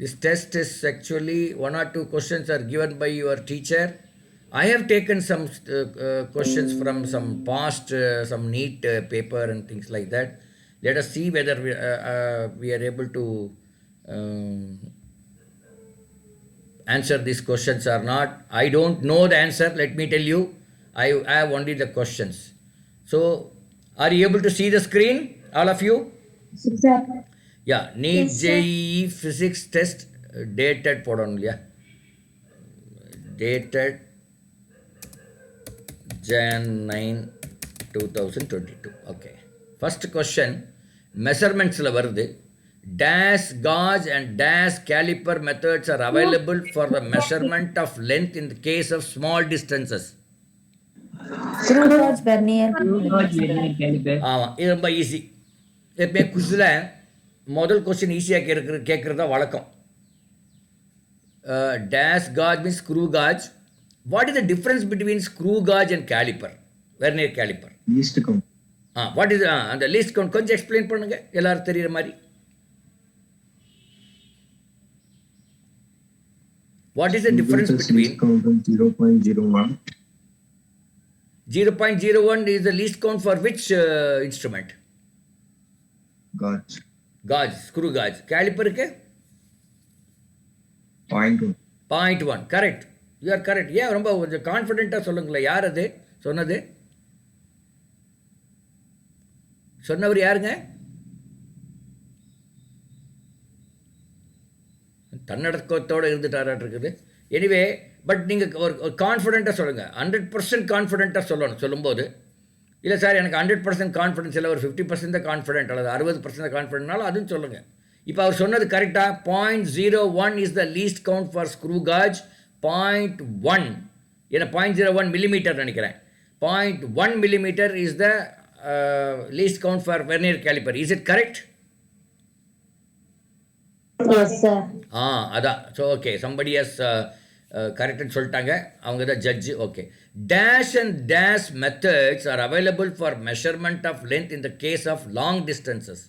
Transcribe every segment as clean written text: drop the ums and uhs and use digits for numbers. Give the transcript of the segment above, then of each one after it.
This test is actually one or two questions are given by your teacher. I have taken some questions from some past, some neat paper and things like that. Let us see whether we are able to um, answer these questions or not. I don't know the answer, let me tell you. I have only the questions. So, are you able to see the screen, all of you? Sir. Yeah, NEET Yes, sir. JEE physics test dated போடணும் இல்லையா, dated Jan 9 2022. Okay, first question measurementsல வருது. Dash gauge and dash caliper methods are available for the measurement of length in the case of small distances. Screw gauge vernier Caliper. ஆமாம், இது ரொம்ப easy. எப்பவுமே குவிஸில் முதல் question ஈஸியாக கேட்குறது தான் வழக்கம். Dash gauge means screw gauge. What is the difference between screw gauge and caliper, vernier caliper? Least count. What is அந்த லீஸ்ட் கவுண்ட் கொஞ்சம் எக்ஸ்பிளைன் பண்ணுங்க எல்லாரும் தெரியுற மாதிரி. What is the difference between least count of 0.01? 0.01 is the least count for which instrument? Gauge. Gauge, screw gauge. Caliper-க்கு 0.1. 0.1. Correct. You are correct. ஏன் ரொம்ப கொஞ்சம் கான்ஃபிடென்ட்டாக சொல்லுங்களேன். யார் அது சொன்னது? சொன்னவர் யாருங்க? தன்னடக்கத்தோடு இருந்துட்டாராட்டு இருக்குது. எனிவே, பட் நீங்கள் ஒரு கான்ஃபிடென்ட்டாக சொல்லுங்கள். 100% கான்ஃபிடென்ட்டாக சொல்லணும். சொல்லும்போது இல்லை சார் எனக்கு 100% கான்ஃபிடன்ஸ் இல்லை, ஒரு 50% தான் கான்ஃபிடென்ட் அல்லது 60% கான்ஃபிடென்ட்னாலும் அதுவும் சொல்லுங்கள். இப்போ அவர் சொன்னது கரெக்டாக. 0.01 is the least count for screw gauge. 0.1 ஏன்னா 0.01 மில்லிமீட்டர் நினைக்கிறேன். 0.1 millimeter is the least count for vernier caliper. Is it correct? Yes, sir. அதான். ஸோ ஓகே, somebody has கரெக்டுன்னு சொல்லிட்டாங்க. அவங்க தான் judge. Okay, dash and dash methods are available for measurement of length in the case of long distances.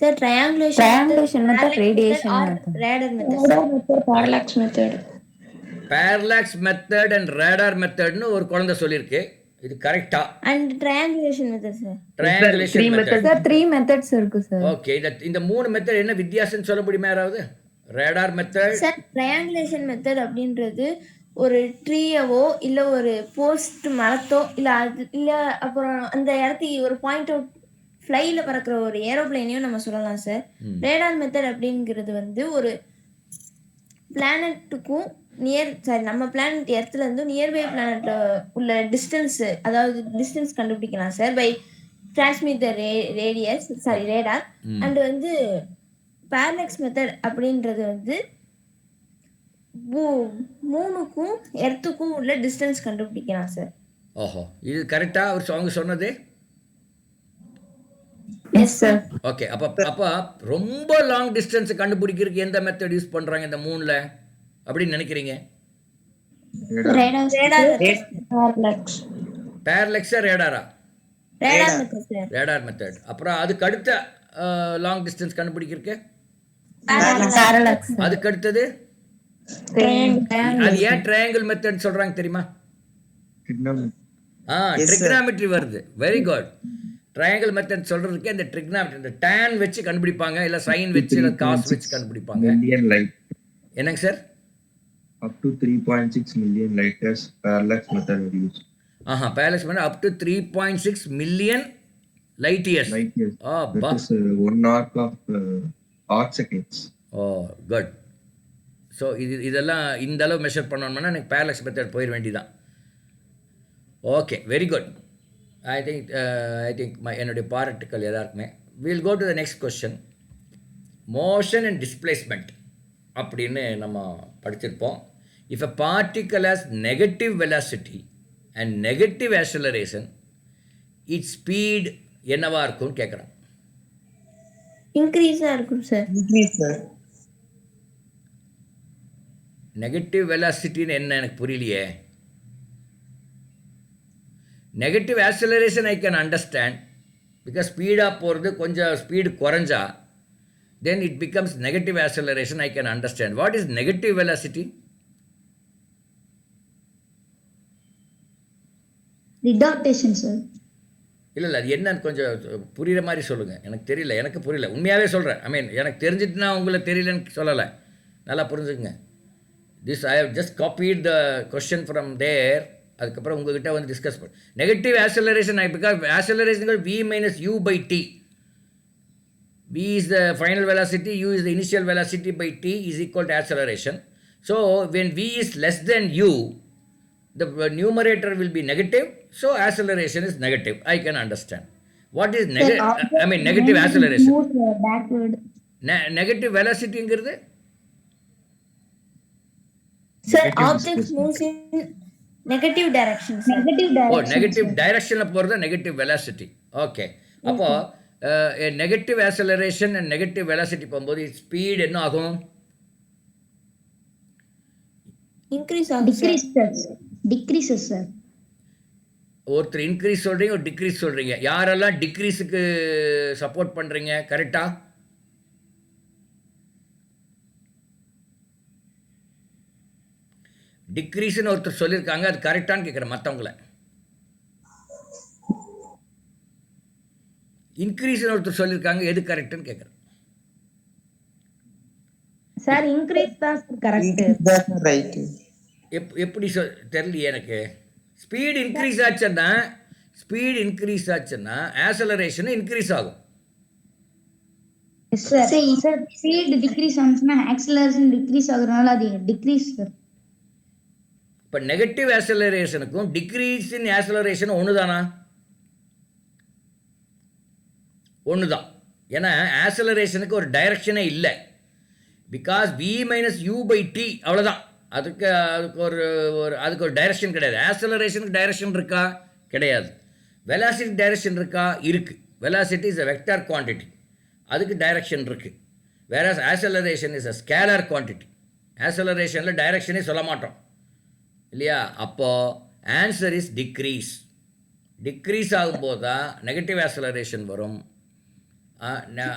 Sir, triangulation method, radiation or method. radar method. Parallax method. Parallax method and radar மெத்தட்னு ஒரு குழந்தை சொல்லியிருக்கு. இது கரெக்டா? And triangulation method, sir. Triangulation method. Sir, 3 methods இருக்கு sir. Okay, இந்த 3 method என்ன வித்தியாசம்னு சொல்ல முடியுமா யாராவது? Radar method. Sir, triangulation method அப்படின்றது ஒரு ட்ரீயவோ இல்ல ஒரு போஸ்ட் மரத்தோ இல்ல அது இல்ல அப்புறம் அந்த இடத்துக்கு ஒரு பாயிண்ட் அவுட் ஃப்ளைல பறக்கிற ஒரு ஏரோப்ளைனையும் நம்ம சொல்லலாம் சார். ரேடார் மெத்தட் அப்படிங்கிறது வந்து ஒரு பிளானட்டுக்கும் நம்ம பிளானட் எர்த்ல இருந்து நியர்பை பிளானட்ல உள்ள டிஸ்டன்ஸ், அதாவது டிஸ்டன்ஸ் கண்டுபிடிக்கலாம் sir by transmit the radius radar. And வந்து பேரலாக்ஸ் மெத்தட் அப்படின்றது வந்து மூணுக்கும் எர்த்துக்கும் உள்ள டிஸ்டன்ஸ் கண்டுபிடிக்கலாம் சார். ஓஹோ, இது கரெக்டா அவங்க சொன்னது? Yes sir. ஓகே, அப்போ ரொம்ப லாங் டிஸ்டன்ஸ் கண்டுபிடிக்கிறதுக்கு எந்த மெத்தட் யூஸ் பண்ணுறாங்க இந்த 3ல் அப்படின்னு நினைக்கிறீங்க? பேரலாக்ஸா ரேடாரா? Radar method sir. Radar method. அப்புறம் அதுக்கு அடுத்த லாங் டிஸ்டன்ஸ் கண்டுபிடிக்கிறதுக்கு Parallax. அதுக்கு அடுத்தது அது ஏன் ட்ரையாங்கிள் மெத்தட் சொல்றாங்க தெரியுமா? ட்ரிக்னாமெட்ரி வருது. Very good. ட்ரையாங்கிள் மெத்தட் சொல்றதுக்கு அந்த ட்ரிக்னாமெட்ரி, இந்த டேன் வச்சு கண்டுபிடிப்பாங்க, இல்ல சைன் வச்சு இல்ல காஸ் வச்சு கண்டுபிடிப்பாங்க. என்னங்க sir? Up to 3.6 million light years parallax method were used. Parallax method up to 3.6 million light years. Light years. That is 1 arc of arc seconds. Good. So இதெல்லாம் இந்த அளவு மெஷர் பண்ணணும்னா எனக்கு பேரலாக்ஸ் மெத்தட் போயிட வேண்டியதான். Okay, very good. I think என்னுடைய பாராட்டுக்கள் எல்லாருக்குமே. Will go to the next question. Motion and displacement அப்படின்னு நம்ம படிச்சிருப்போம். If a particle has negative velocity and negative acceleration, it speed என்னவா இருக்கும்னு கேட்குறான். இன்க்ரீஸா இருக்கும் சார். நெகட்டிவ் வெலாசிட்டின்னு என்ன எனக்கு புரியலையே. Negative acceleration I can understand, because ஸ்பீடாக போகிறது கொஞ்சம் ஸ்பீடு குறைஞ்சா then it becomes negative acceleration. I can understand. What is negative velocity? Retardation sir. இல்லை அது என்னன்னு கொஞ்சம் புரிகிற மாதிரி சொல்லுங்கள். எனக்கு தெரியல, எனக்கு புரியல, உண்மையாகவே சொல்கிறேன். ஐ மீன் எனக்கு தெரிஞ்சிட்டுனா உங்களுக்கு தெரியலன்னு சொல்லலை, நல்லா புரிஞ்சுக்குங்க. This I have just copied the question from there. அதுக்கப்புறம் உங்ககிட்ட வந்து டிஸ்கஸ் பண்ண negative acceleration. Because acceleration v minus u by t. v is the final velocity, u is the initial velocity by t is equal to acceleration. So when v is less than u, the numerator will be negative, so acceleration is negative. I can understand. What is negative acceleration? Backward. Negative velocity ங்கிறது Sir, object moves in negative direction, sir. Negative direction. Negative டைரக்ஷனில் போகிறது negative velocity. Okay, அப்போ negative acceleration and negative velocity போகும்போது speed என்ன ஆகும்? Increase ஆகும், sir. Decreases sir. ஒருத்தர் increase சொல்கிறீங்க, ஒரு டிக்ரீஸ் சொல்கிறீங்க. யாரெல்லாம் டிக்ரீஸுக்கு சப்போர்ட் பண்ணுறீங்க? கரெக்டா? டிக்ரீஸ்னு ஒருத்தர் சொல்லியிருக்காங்க, அது கரெக்டான்னு கேட்குறேன் மற்றவங்கள. இன்க்ரீஸ்னு ஒருத்தர் சொல்லியிருக்காங்க, எது கரெக்டுன்னு கேட்குறேன். சார் இன்க்ரீஸ் தான் கரெக்ட். ரைட். எப்படி தெரியலையே எனக்கு. ஸ்பீடு இன்க்ரீஸ் ஆச்சுன்னா ஆக்சலரேஷன் இன்க்ரீஸ் ஆகும். சார் ஸ்பீட் டிக்ரீஸ் ஆச்சுன்னா ஆக்சலரேஷன் டிக்ரீஸ் ஆகுறதுனால அது டிக்ரீஸ் சார். இப்போ நெகட்டிவ் ஆக்சலரேஷனுக்கும் டிக்ரீஸ் இன் ஆக்சலரேஷன் ஒன்று தானா? ஒன்று தான். ஏன்னா ஆக்சலரேஷனுக்கு ஒரு டைரக்ஷனே இல்லை. Because v minus u by t அவ்வளோதான். அதுக்கு ஒரு டைரக்ஷன் கிடையாது. ஆக்சலரேஷனுக்கு டைரக்ஷன் இருக்கா? கிடையாது. வெலாசிட்டி டைரக்ஷன் இருக்கா? இருக்குது. Velocity is a vector quantity, அதுக்கு டைரக்ஷன் இருக்குது. வேற acceleration is a scalar quantity. ஆக்சலரேஷனில் டைரக்ஷனே சொல்ல மாட்டோம் இல்லையா? அப்போது ஆன்சர் இஸ் டிக்ரீஸ். டிக்ரீஸ் ஆகும்போது தான் நெகட்டிவ் ஆக்சலரேஷன் வரும்.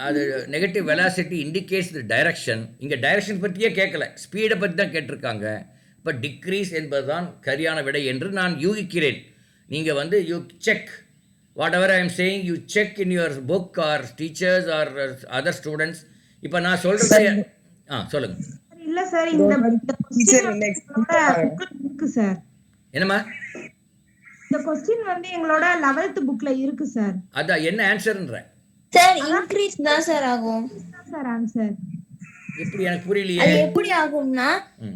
அது நெகட்டிவ் வெலாசிட்டி இண்டிகேட்ஸ் தி டைரக்ஷன். இங்கே டைரக்ஷன் பற்றியே கேட்கல, ஸ்பீடை பற்றி தான் கேட்டிருக்காங்க. இப்போ டிக்ரீஸ் என்பது தான் சரியான விடை என்று நான் யூகிக்கிறேன். நீங்கள் வந்து you check what ever I am saying, you check in your book R teachers are other students. இப்போ நான் சொல்கிறது சொல்லுங்கள். இல்ல சார், இந்த இருக்கு சார். என்னம்மா? இந்த क्वेश्चन வந்து எங்களோட 11th புக்ல இருக்கு சார். அதான் என்ன ஆன்சர்ன்ற சார் இன்க்ரீஸ் தான் சார் ஆகும். சார் ஆன்சர் எப்படி எனக்கு புரியலையே. அது எப்படி ஆகும்னா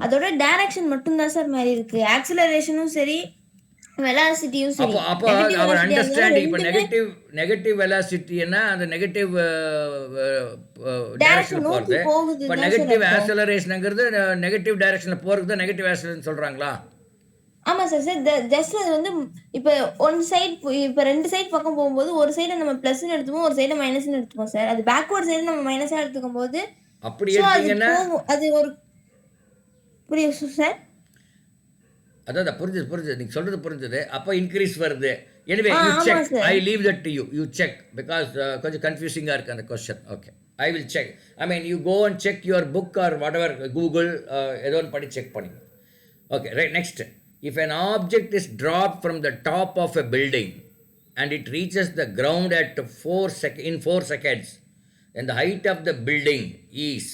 அதோட டைரக்ஷன் மட்டும் தான் சார் மாதிரி இருக்கு. ஆக்சலரேஷனும் சரி வெலாசிட்டியும் சரி. அப்போ அவர் அண்டர்ஸ்டாண்டிங். இப்போ நெகட்டிவ் வெலாசிட்டின்னா அந்த நெகட்டிவ் டைரக்ஷன் போகிறது. இப்போ நெகட்டிவ் ஆக்சலரேஷனுங்கிறது நெகட்டிவ் டைரக்ஷனில் போகிறது தான் நெகட்டிவ் ஆக்சலரேஷன் சொல்கிறாங்களா? ஆமா சார். சார் ஜஸ்ட் அது வந்து இப்போ ஒன் சைடு, இப்போ ரெண்டு சைடு பக்கம் போகும்போது ஒரு சைடு நம்ம பிளஸ்ன்னு எடுத்துப்போம், ஒரு சைடு மைனஸ்ன்னு எடுத்துப்போம் சார். அது பேக்வர்ட் சைடு நம்ம மைனஸா எடுத்துக்கும் போது அப்படி எடுத்தீங்கன்னா அது ஒரு புரியுது சார். அதான் புரிஞ்சுது, நீங்கள் சொல்கிறது புரிஞ்சுது. அப்போ இன்க்ரீஸ் வருது. Anyway you check. I leave that to you check because கொஞ்சம் கன்ஃபியூசிங்காக இருக்குது அந்த question. Okay, I will check. I mean you go and check your book or whatever, Google ஏதோ ஒன்று பண்ணி செக் பண்ணிங்க. Okay, right. Next, if an object is dropped from the top of a building and it reaches the ground at 4 seconds, then the height of the building is,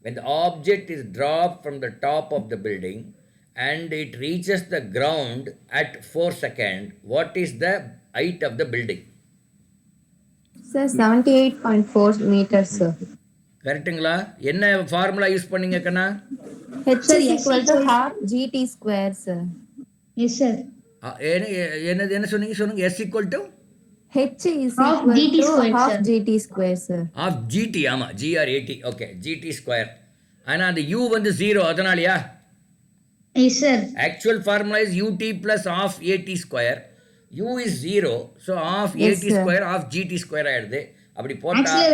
when the object is dropped from the top of the building and it reaches the ground at 4 seconds, what is the height of the building? Sir, 78.4 meters, sir. கரெக்டுங்களா? என்ன formula use பண்ணீங்க கண்ணா? H is equal to half GT square, sir. Yes sir. என்ன சொன்னீங்க? S equal to H is equal to half GT square, sir. half GT. ஆமாம், GRAT. Okay, GT square. ஆனால் அந்த U வந்து 0, அதனாலயா? Yes sir. Actual formula is UT plus half AT square. U is 0, so half AT square half GT square ஆயிடுது. அப்படி போட்டால்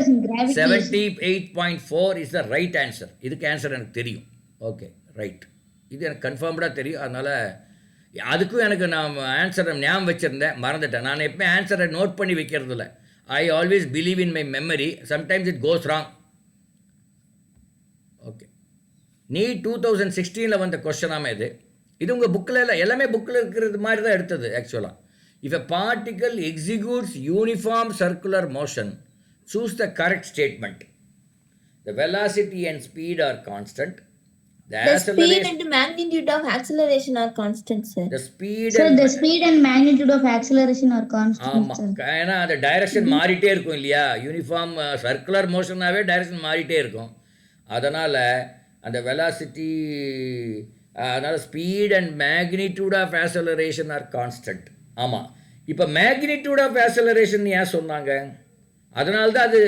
78.4 is the right answer. இதுக்கு answer எனக்கு தெரியும். Okay, right. இது எனக்கு கன்ஃபார்ம்டாக தெரியும். அதனால் அதுக்கும் எனக்கு நான் ஆன்சரை ஞாபகம் வச்சுருந்தேன், மறந்துட்டேன். நான் எப்பவுமே ஆன்சரை நோட் பண்ணி வைக்கிறது இல்லை. I always believe in my memory, sometimes it goes wrong. Okay, NEET 2016 வந்த கொஸ்டினாமல் இது உங்கள் புக்கில் இல்லை, எல்லாமே புக்கில் இருக்கிறது மாதிரி தான் எடுத்தது ஆக்சுவலாக. If a particle executes uniform circular motion, choose the correct statement. The velocity and speed are constant. The speed and magnitude of acceleration are constant, sir. The speed Sir, and the speed and magnitude of acceleration are constant, ஆமாம், sir. ஏன்னா அந்த direction மாறிட்டே இருக்கும் இல்லையா, uniform circular மோஷனாகவே direction மாறிட்டே இருக்கும். அதனால் அந்த வெலாசிட்டி, அதனால் speed and magnitude of acceleration are constant. ஆமாம், இப்போ மேக்னிடியூட் ஆஃப் ஆக்சலரேஷன் ஏன் சொன்னாங்க? அதனால தான் அது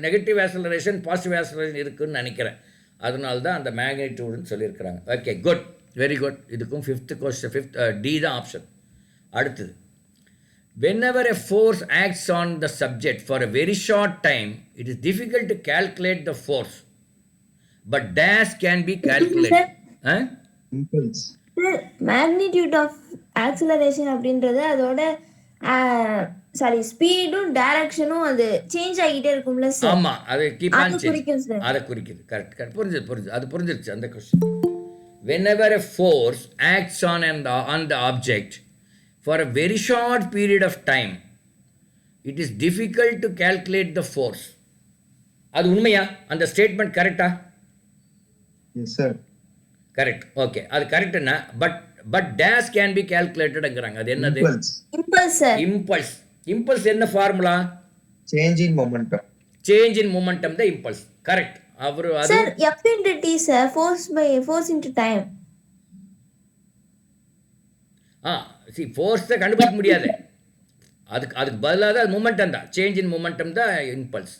நெகட்டிவ் ஆக்சலரேஷன் பாசிட்டிவ் ஆக்சலரேஷன் இருக்குதுன்னு நினைக்கிறேன். அதனால தான் அந்த மேக்னிடியூடுன்னு சொல்லியிருக்கிறாங்க. Okay, good, very good. இதுக்கும் ஃபிஃப்த் டி தான் ஆப்ஷன். அடுத்தது, whenever a force acts on the subject for a very short time, it is difficult to calculate the force, but dash can be calculated. Impulse. Magnitude of acceleration அப்படின்றது அதோட ஸ்பீடும் டைரக்ஷனும் அது change ஆகிட்டே இருக்கும்ல sir. ஆமாம், அது keep on அது குறிக்கும் sir. அதை குறிக்குது. கரெக்ட், புரிஞ்சுது, அது புரிஞ்சிருச்சு அந்த question. whenever a force acts on the object for a very short period of time, it is difficult to calculate the force. அது உண்மையா? அந்த ஸ்டேட்மெண்ட் கரெக்டா? Yes, sir. கரெக்ட். ஓகே, அது கரெக்டுன்னா பட் டேஷ் கேன் பி கேல்குலேட்டடுங்கிறாங்க. அது என்னது? Impulse. Impulse sir. Impulse என்ன formula? Change in momentum. Change in momentum தான் impulse. Correct. அது sir F into T sir, force into time. Force தான் கண்டுபிடிக்க முடியாது. அதுக்கு பதிலாக தான் மூமெண்டம் தான், சேஞ்ச் இன் மூமெண்டம் தான் இம்பல்ஸ்.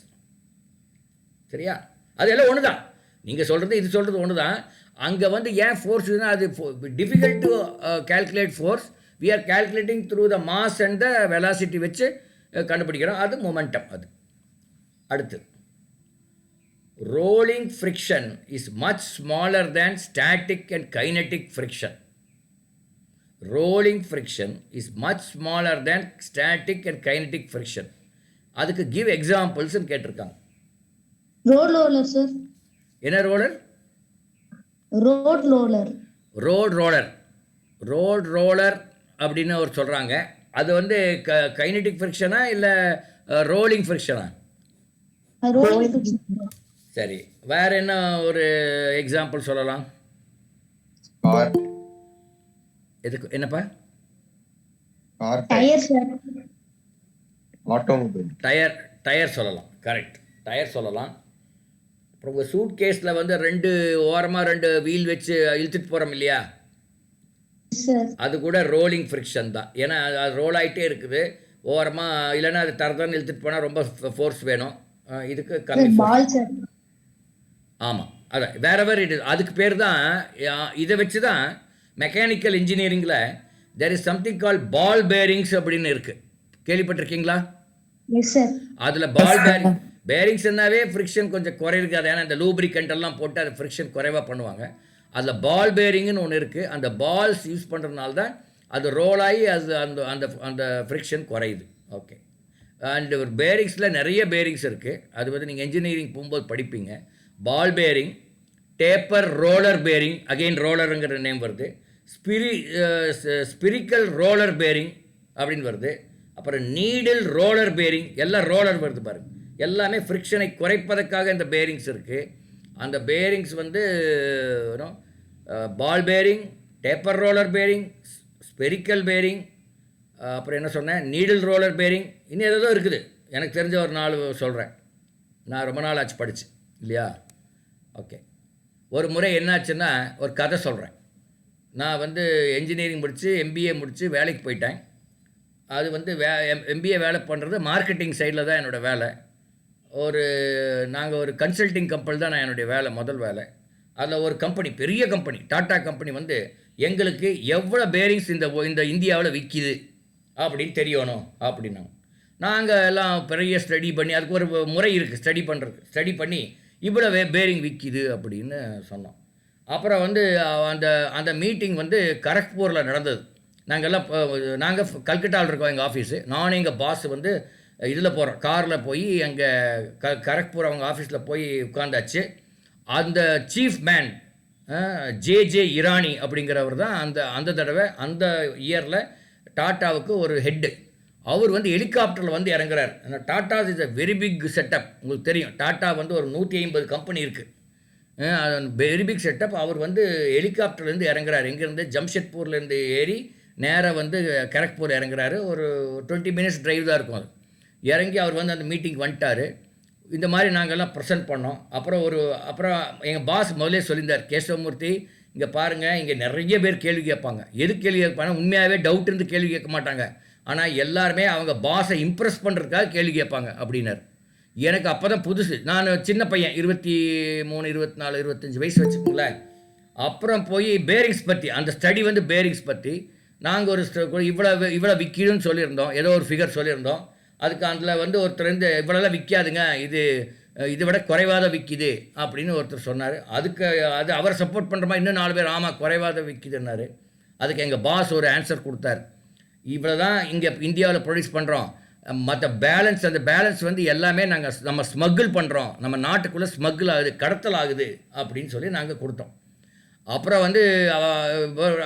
சரியா? அது எல்லாம் ஒன்று தான். நீங்கள் சொல்கிறது இது சொல்கிறது ஒன்று தான். அங்கே ஏன் ஃபோர்ஸ் அது difficult to calculate force. We are calculating through the mass and the velocity வச்சு கண்டுபிடிக்கிறோம். அது மொமெண்டம். அது அடுத்து, rolling friction is much smaller than static and kinetic friction. Rolling friction is much smaller than static and kinetic friction. அதுக்கு give எக்ஸாம்பிள்ஸ்ன்னு கேட்டிருக்காங்க. Road roller, sir. என்ன roller? Road roller. Road roller அப்படின்னு அவர் சொல்கிறாங்க. அது கைனட்டிக் ஃப்ரிக்ஷனா இல்லை ரோலிங் ஃப்ரிக்ஷனா? Rolling friction. சரி, வேறு என்ன ஒரு எக்ஸாம்பிள் சொல்லலாம்? Car. எதுக்கு என்னப்பா? Car. Tire, sir. Automobile. Tyre சொல்லலாம். கரெக்ட், டயர் சொல்லலாம். அப்புறம் உங்கள் சூட் கேஸில் 2 ஓரமாக 2 வீல் வச்சு இழுத்துட்டு போகிறோம் இல்லையா, Sir. அது கூட ரோலிங் ஃப்ரிக்ஷன் தான். ஏன்னா அது ரோல் ஆகிட்டே இருக்குது ஓரமாக, இல்லைன்னா அது தரதான் இழுத்துட்டு போனால் ரொம்ப ஃபோர்ஸ் வேணும். இதுக்கு கம்மி Ball, sir. ஆமாம், அதான் வேறவர் இட் இஸ். அதுக்கு பேர் தான், இதை வச்சு தான் மெக்கானிக்கல் இன்ஜினியரிங்கில் there is something call ball bearings அப்படின்னு இருக்குது. கேள்விப்பட்டிருக்கீங்களா? Yes, sir. அதில் பேரிங்ஸ் என்னாவே ஃப்ரிக்ஷன் கொஞ்சம் குறையிருக்காது. ஏன்னா இந்த லூப்ரிகண்ட் எல்லாம் போட்டு அது ஃப்ரிக்ஷன் குறைவாக பண்ணுவாங்க. அதில் பால் பேரிங்னு ஒன்று இருக்குது. அந்த பால்ஸ் யூஸ் பண்ணுறதுனால தான் அது ரோல் ஆகி அது அந்த அந்த அந்த ஃப்ரிக்ஷன் குறையுது. ஓகே, அண்ட் ஒரு பேரிங்ஸில் நிறைய பேரிங்ஸ் இருக்குது. அது நீங்கள் இன்ஜினியரிங் போகும்போது படிப்பீங்க. Ball bearing, taper roller bearing, again ரோலருங்கிற நேம் வருது. ஸ்பிரிக்கல் ரோலர் பேரிங் அப்படின்னு வருது. அப்புறம் நீடில் ரோலர் பேரிங், எல்லாம் ரோலர் வருது பாருங்க. எல்லாமே ஃப்ரிக்ஷனை குறைப்பதற்காக இந்த பேரிங்ஸ் இருக்குது. அந்த bearings ball bearing, taper roller bearing, spherical bearing, அப்புறம் என்ன சொன்னேன், நீடில் ரோலர் பேரிங், இன்னும் ஏதோ இருக்குது. எனக்கு தெரிஞ்ச ஒரு 4 சொல்கிறேன். நான் ரொம்ப நாள் ஆச்சு படிச்சு இல்லையா. ஓகே, ஒரு முறை என்னாச்சுன்னா ஒரு கதை சொல்கிறேன். நான் என்ஜினியரிங் முடித்து எம்பிஏ முடித்து வேலைக்கு போயிட்டேன். அது எம்பிஏ வேலை பண்ணுறது மார்க்கெட்டிங் சைடில் தான் என்னோடய வேலை. நாங்கள் ஒரு கன்சல்டிங் கம்பெனி தான் நான் என்னுடைய வேலை, முதல் வேலை. அதில் ஒரு கம்பெனி, பெரிய கம்பெனி, டாட்டா கம்பெனி எங்களுக்கு எவ்வளோ பேரிங்ஸ் இந்த இந்தியாவில் விற்கிது அப்படின்னு தெரியணும் அப்படின்னாங்க. நாங்கள் எல்லாம் பெரிய ஸ்டடி பண்ணி, அதுக்கு ஒரு முறை இருக்குது ஸ்டடி பண்ணி இவ்வளோ பேரிங் விற்கிது அப்படின்னு சொன்னோம். அப்புறம் அந்த அந்த மீட்டிங் கரக்பூரில் நடந்தது. நாங்கள் கல்கட்டாவில் இருக்கோம் எங்கள் ஆஃபீஸு. நானும் எங்கள் பாஸ் இதில் போகிறோம், காரில் போய் அங்கே கரக்பூர் அவங்க ஆஃபீஸில் போய் உட்காந்தாச்சு. அந்த சீஃப் மேன் ஜே இரானி அப்படிங்கிறவர் தான் அந்த தடவை அந்த இயரில் டாட்டாவுக்கு ஒரு ஹெட்டு. அவர் வந்து ஹெலிகாப்டரில் வந்து இறங்குறார். Tata is a very big setup. உங்களுக்கு தெரியும், டாட்டா வந்து ஒரு 150 கம்பெனி இருக்குது, வெரி பிக் செட்டப். அவர் வந்து ஹெலிகாப்டர்லேருந்து இறங்குறாரு. எங்கேருந்து? ஜம்ஷெட்பூர்லேருந்து ஏறி நேராக வந்து கரக்பூர் இறங்குறாரு. ஒரு 20 மினிட்ஸ் டிரைவ் தான் இருக்கும். அது இறங்கி அவர் வந்து அந்த மீட்டிங் வந்துட்டார். இந்த மாதிரி நாங்கள்லாம் ப்ரெசென்ட் பண்ணோம். அப்புறம் எங்கள் பாஸ் முதலே சொல்லியிருந்தார், கேசவமூர்த்தி இங்கே பாருங்கள், இங்கே நிறைய பேர் கேள்வி கேட்பாங்க. எது கேள்வி கேட்பாங்க? உண்மையாகவே டவுட் இருந்து கேள்வி கேட்க மாட்டாங்க, ஆனால் எல்லாருமே அவங்க பாஸை இம்ப்ரெஸ் பண்ணுறதுக்காக கேள்வி கேட்பாங்க அப்படின்னார். எனக்கு அப்போ தான் புதுசு, நான் சின்ன பையன், 23, 24, 25 வயசு வச்சுக்கோங்களேன். அப்புறம் போய் பேரிங்ஸ் பற்றி, அந்த ஸ்டடி வந்து பேரிங்ஸ் பற்றி நாங்கள் ஒரு இவ்வளோ விற்கிதுன்னு சொல்லியிருந்தோம், ஏதோ ஒரு ஃபிகர் சொல்லியிருந்தோம். அதுக்கு அதில் வந்து ஒருத்தர் வந்து இவ்வளோலாம் விற்காதுங்க, இதை விட குறைவாத விற்கிது அப்படின்னு ஒருத்தர் சொன்னார். அது அவரை சப்போர்ட் பண்ணுற மாதிரி இன்னும் 4 பேர் ஆமாம் குறைவாத விற்கிதுன்னாரு. அதுக்கு எங்கள் பாஸ் ஒரு ஆன்சர் கொடுத்தார், இவ்வளோ தான் இங்கே இந்தியாவில் ப்ரொடியூஸ் பண்ணுறோம், மற்ற பேலன்ஸ், அந்த பேலன்ஸ் வந்து எல்லாமே நம்ம ஸ்மக்கிள் பண்ணுறோம், நம்ம நாட்டுக்குள்ளே ஸ்மக்கிள் ஆகுது, கடத்தல் ஆகுது அப்படின்னு சொல்லி நாங்கள் கொடுத்தோம். அப்புறம் வந்து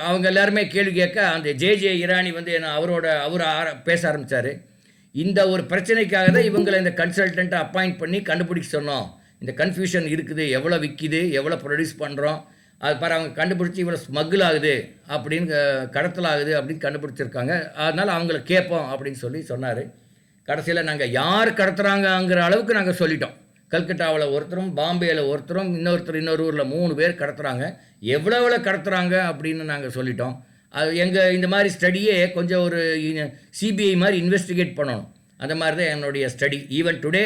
அவங்க எல்லாருமே கேள்வி கேட்க அந்த ஜே இரானி வந்து அவர் பேச ஆரம்பித்தார். இந்த ஒரு பிரச்சனைக்காக தான் இவங்களை இந்த கன்சல்டண்ட்டை அப்பாயிண்ட் பண்ணி கண்டுபிடிக்க சொன்னோம். இந்த கன்ஃபியூஷன் இருக்குது, எவ்வளோ விற்கிது, எவ்வளோ ப்ரொடியூஸ் பண்ணுறோம், அது பாரு அவங்க கண்டுபிடிச்சி இவ்வளோ ஸ்மக்கிள் ஆகுது அப்படின்னு, கடத்தல் ஆகுது அப்படின்னு கண்டுபிடிச்சிருக்காங்க, அதனால் அவங்கள கேட்போம் அப்படின்னு சொன்னார். கடைசியில் நாங்கள் யார் கடத்துகிறாங்கங்கிற அளவுக்கு நாங்கள் சொல்லிட்டோம். கல்கட்டாவில் ஒருத்தரும், பாம்பேயில் ஒருத்தரும், இன்னொரு ஊரில் 3 பேர் கடத்துகிறாங்க. எவ்வளோ கடத்துகிறாங்க அப்படின்னு நாங்கள் சொல்லிட்டோம். அது எங்கள் இந்த மாதிரி ஸ்டடியே கொஞ்சம் ஒரு சிபிஐ மாதிரி இன்வெஸ்டிகேட் பண்ணணும். அந்த மாதிரி தான் என்னுடைய ஸ்டடி. ஈவன் டுடே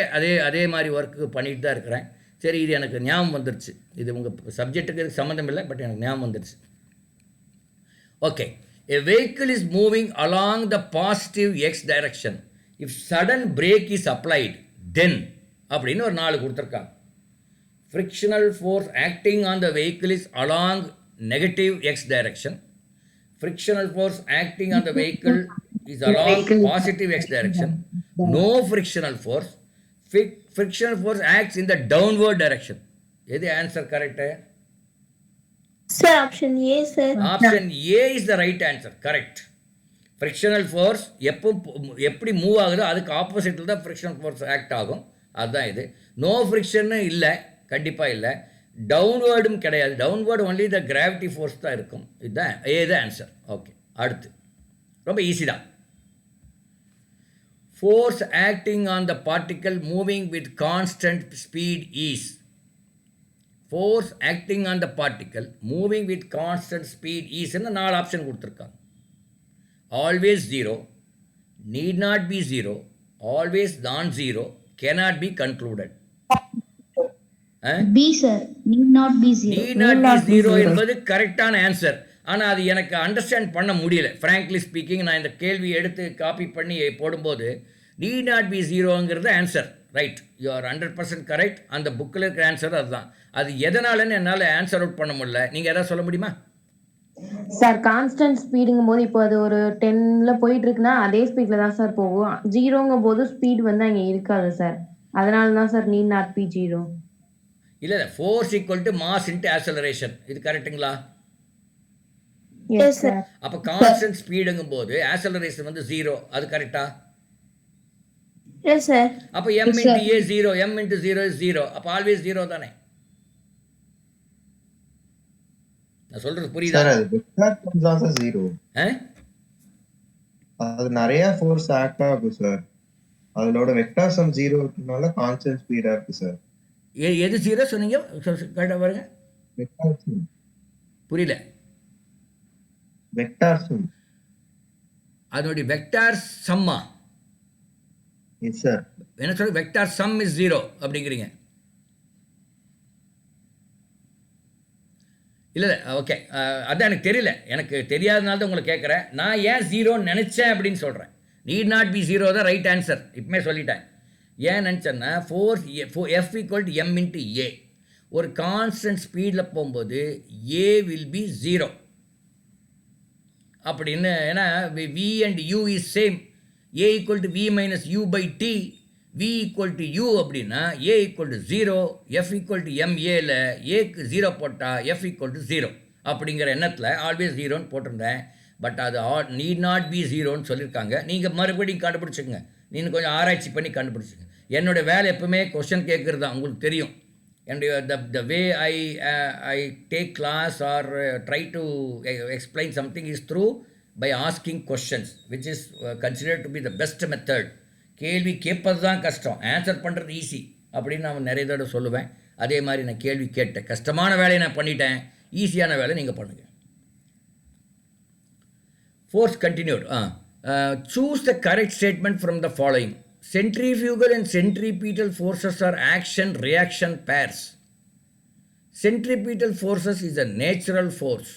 அதே மாதிரி ஒர்க்கு பண்ணிட்டு தான் இருக்கிறேன். சரி, இது எனக்கு ஞாபகம் வந்துடுச்சு. இது உங்கள் சப்ஜெக்ட்டுக்கு சம்மந்தம் இல்லை, பட் எனக்கு ஞாபகம் வந்துடுச்சு. Okay, a vehicle is moving along the positive x direction if sudden brake is applied then அப்படின்னு ஒரு 4 கொடுத்துருக்காங்க. frictional force acting on the vehicle is along negative x direction. Frictional force acting on the vehicle is along positive x direction. No frictional force. Frictional force acts in the downward direction. எது answer correct? Sir option A sir. Option A is the right answer, correct. Frictional force எப்படி move ஆகுதோ அதுக்கு ஆப்போசிட்டில் தான் frictional force act ஆகும். அதுதான் இது. No ஃப்ரிக்ஷன்னு இல்லை, கண்டிப்பாக இல்லை. டவுன்வேர்டும் கிடையாது. Downward only the gravity force தான் இருக்கும். இதுதான் ஏது ஆன்சர். ஓகே, அடுத்து ரொம்ப ஈஸி தான். Force acting on the particle moving with constant speed is. Force acting on the particle moving with constant speed ஈஸ்ன்னு 4 ஆப்ஷன் கொடுத்துருக்காங்க. Always 0, need not be 0, always non 0, cannot be concluded. B sir, need not be 0. Need not be 0 என்பது கரெக்டான answer. ஆனால் அது எனக்கு understand பண்ண முடியல. Frankly speaking, நான் இந்த கேள்வி எடுத்து காப்பி பண்ணி போடும்போது நீட் நாட் பி 0ங்கிறது answer. Right, you are 100% correct. அந்த புக்கில் இருக்கிற ஆன்சர் அதுதான். அது எதனாலன்னு என்னால் ஆன்சர் அவுட் பண்ண முடியல. நீங்கள் எதாவது சொல்ல முடியுமா சார்? கான்ஸ்டன்ட் ஸ்பீடுங்கும் போது இப்போ அது ஒரு 10ல போயிட்டு இருக்குன்னா அதே ஸ்பீட்ல தான் சார் போகும். 0ங்கும் போது ஸ்பீட் வந்து அங்கே இருக்காது சார். அதனால தான் சார் நீட் நாட் பி 0. இல்லை, force equal to mass into acceleration. இது கரெக்டுங்களா? Yes sir. அப்போ கான்ஸ்டன்ட் ஸ்பீடுங்கும் போது ஆக்சலரேஷன் வந்து 0, அது கரெக்டா? Yes sir. அப்போ m into A 0, m into 0 is 0. அப்போ ஆல்வேஸ் 0 தானே? நான் சொல்றது புரியுதா? சார், அது வெக்டார் டர்ம்ஸ் தான் சார் 0. அது நிறைய ஃபோர்ஸ் ஆக்ட் ஆகும் சார். அதோட வெக்டார் சம் 0னால கான்ஸ்டன்ட் ஸ்பீடா இருக்கு சார். எது 0 சொன்னீங்க? கரெக்டா பாருங்க. Vector sum. புரியல. Vector sum. அதோட வெக்டார் சம்மா? Yes sir. என்ன சொல்ற? வெக்டார் சம் இஸ் 0 அப்படிங்கிறீங்க? இல்லை, ஓகே, அதான் எனக்கு தெரியல. எனக்கு தெரியாதனால தான் உங்களை கேட்குறேன். நான் ஏன் 0ன்னு நினச்சேன் அப்படின்னு சொல்கிறேன். நீட் நாட் பி 0 தான் ரைட் ஆன்சர். இப்போமே சொல்லிட்டேன். ஏன் நினச்சேன்னா force F equal to M into A. ஒரு கான்ஸ்டன்ட் ஸ்பீடில் போகும்போது ஏ வில் பி 0 அப்படின்னு. ஏன்னா V and U is same. A equal to V minus U by T, V equal to U அப்படின்னா A equal to 0, F equal to எம்ஏல ஏக்கு 0 போட்டால் F equal to 0 அப்படிங்கிற எண்ணத்தில் ஆல்வேஸ் 0ன்னு போட்டிருந்தேன். பட் அது நீட் நாட் பி 0ன்னு சொல்லியிருக்காங்க. நீங்கள் மறுபடியும் கண்டுபிடிச்சிக்கங்க, நீங்கள் கொஞ்சம் ஆராய்ச்சி பண்ணி கண்டுபிடிச்சிங்க. என்னோடய வேலை எப்பவுமே கொஸ்டின் கேட்குறது தான், உங்களுக்கு தெரியும். என்னுடைய the way I take class or try to explain something is through by asking questions, which is considered to be the best method. கேள்வி கேட்பது தான் கஷ்டம், ஆன்சர் பண்ணுறது ஈஸி அப்படின்னு நான் நிறைய தடவை சொல்லுவேன். அதே மாதிரி நான் கேள்வி கேட்டேன், கஷ்டமான வேலையை நான் பண்ணிட்டேன், ஈஸியான வேலை நீங்கள் பண்ணுங்கள். Force continued. Choose the correct statement from the following. Centrifugal and centripetal forces are action-reaction pairs. Centripetal forces is a natural force.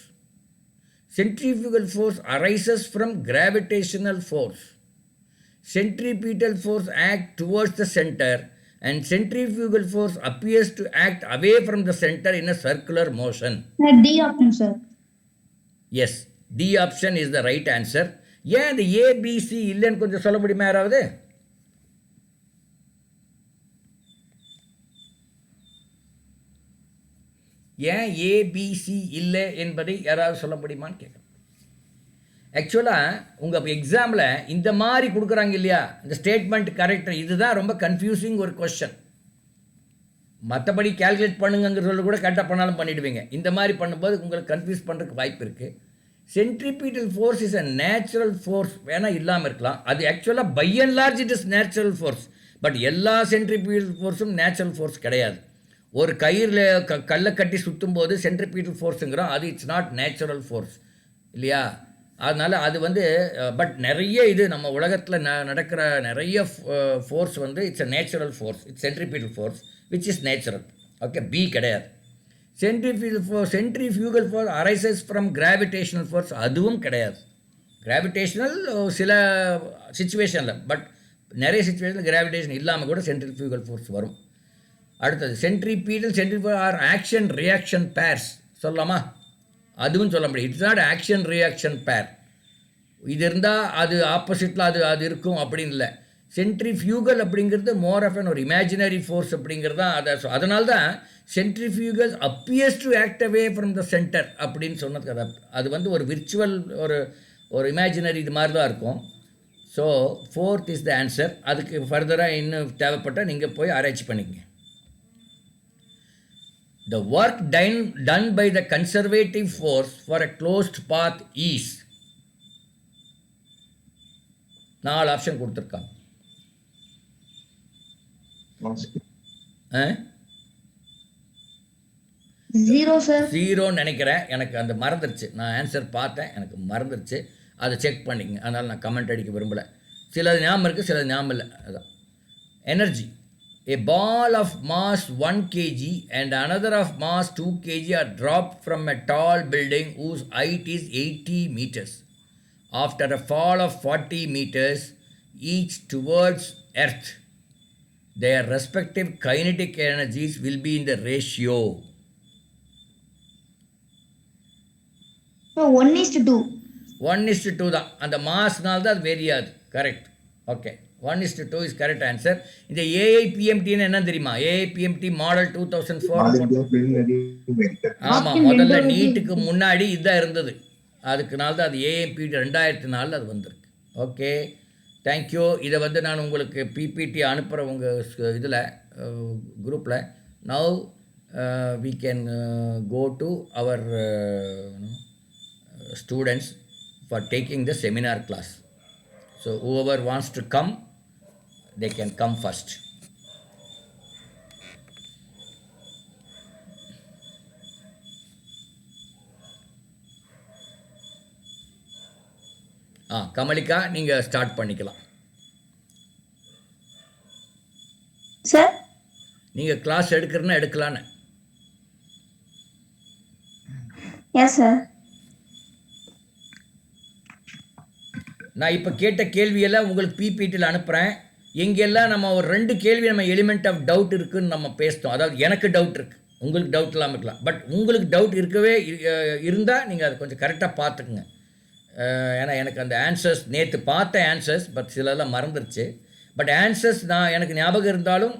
Centrifugal force arises from gravitational force. Centripetal force acts towards the center and centrifugal force appears to act away from the center in a circular motion. D option, sir. Yes, D option is the right answer. ஏன் இந்த ABC இல்லைன்னு கொஞ்சம் சொல்ல முடியுமா யாராவது? ஏன் ABC இல்லை என்பதை யாராவது சொல்ல முடியுமான்னு கேட்குறேன். ஆக்சுவலாக உங்கள் எக்ஸாமில் இந்த மாதிரி கொடுக்குறாங்க இல்லையா, இந்த ஸ்டேட்மெண்ட் கரெக்டாக, இதுதான் ரொம்ப கன்ஃபியூசிங் ஒரு கொஸ்டின். மற்றபடி கேல்குலேட் பண்ணுங்கிறத கூட கரெக்டாக பண்ணாலும் பண்ணிவிடுவீங்க. இந்த மாதிரி பண்ணும்போது உங்களுக்கு கன்ஃபியூஸ் பண்ணுறதுக்கு வாய்ப்பு இருக்குது. Centripetal force is a natural force, வேணால் இல்லாமல் இருக்கலாம். அது ஆக்சுவலாக by and large it is natural force. But எல்லா சென்ட்ரிபீட்டல் ஃபோர்ஸும் நேச்சுரல் ஃபோர்ஸ் கிடையாது. ஒரு கயிறில் கல்லை கட்டி சுற்றும் போது சென்ட்ரிபீட்டல் ஃபோர்ஸுங்கிறோம், அது இட்ஸ் நாட் நேச்சுரல் ஃபோர்ஸ் இல்லையா. அதனால் அது பட் நிறைய இது நம்ம உலகத்தில் நடக்கிற நிறைய force it's a natural force, it's centripetal force which is natural. Okay, B கிடையாது. Centrifugal force arises from gravitational force, அதுவும் கிடையாது. கிராவிடேஷனல் சில சுச்சுவேஷனில், பட் நிறைய சுச்சுவேஷனில் கிராவிடேஷன் இல்லாமல் கூட சென்ட்ரிஃபியூகல் ஃபோர்ஸ் வரும். அடுத்தது centripetal or action reaction pairs சொல்லலாமா? அதுவும் சொல்ல முடியும். இட்ஸ் நாட் ஆக்ஷன் ரியாக்ஷன் பேர். இது இருந்தால் அது ஆப்போசிட்டில் அது இருக்கும் அப்படின்னு இல்லை. சென்ட்ரிஃபியூகல் அப்படிங்கிறது மோர் ஆஃப் ஒரு இமேஜினரி ஃபோர்ஸ் அப்படிங்கிறது தான். அதனால தான் centrifugal appears to act away from the centre அப்படின்னு சொன்னது. அது ஒரு விர்ச்சுவல் ஒரு இமேஜினரி இது மாதிரி தான் இருக்கும். So 4th is the answer. அதுக்கு ஃபர்தராக இன்னும் தேவைப்பட்டால் நீங்கள் போய் ஆராய்ச்சி பண்ணிக்கங்க. The work done by the conservative force for a closed path is. 4 option கொடுத்துருக்காங்க. 0, sir. 0 நினைக்கிறேன், எனக்கு அந்த மறந்துருச்சு. நான் ஆன்சர் பார்த்தேன், எனக்கு மறந்துருச்சு. அதை செக் பண்ணிங்க. அதனால் நான் கமெண்ட் அடிக்க விரும்பலை. சிலது ஞாபகம் இருக்குது, சிலது ஞாபகம் இல்லை. அதான் energy. A ball of mass 1 kg and another of mass 2 kg are dropped from a tall building whose height is 80 meters. After a fall of 40 meters each towards earth, their respective kinetic energies will be in the ratio. So 1:2. 1:2 தான். அந்த மாஸ்னால் தான் அது வேரியாது. Correct. Okay, 1:2 is correct answer. இந்த ஏஐபிஎம்டின்னு என்ன தெரியுமா? AIPMT model 2004. ஆமாம், முதல்ல நீட்டுக்கு முன்னாடி இதுதான் இருந்தது. அதுக்குனால தான் அது ஏஐபிடி 2004 அது வந்திருக்கு. Okay, thank you. இதை நான் உங்களுக்கு பிபிடி அனுப்புகிற உங்கள் இதில் குரூப்பில். Now we can go to our students for taking the seminar class. So whoever wants to come, they can come first. Kamalika, நீங்கள் ஸ்டார்ட் பண்ணிக்கலாம். சார், நீங்கள் கிளாஸ் எடுக்கிறன்னா எடுக்கலான்னு. Yes sir. நான் இப்போ கேட்ட கேள்வியெல்லாம் உங்களுக்கு பிபிடியில் அனுப்புகிறேன். எங்கெல்லாம் நம்ம ஒரு 2 கேள்வி நம்ம எலிமெண்ட் ஆஃப் டவுட் இருக்குதுன்னு நம்ம பேசிட்டோம். அதாவது எனக்கு டவுட் இருக்குது, உங்களுக்கு டவுட் இல்லாமல் இருக்கலாம். பட் உங்களுக்கு டவுட் இருக்கவே இருந்தால் நீங்கள் அதை கொஞ்சம் கரெக்டாக பார்த்துக்குங்க. ஏன்னா எனக்கு அந்த ஆன்சர்ஸ் நேற்று பார்த்த ஆன்சர்ஸ் பட் சிலலாம் மறந்துருச்சு. பட் ஆன்சர்ஸ் நான் எனக்கு ஞாபகம் இருந்தாலும்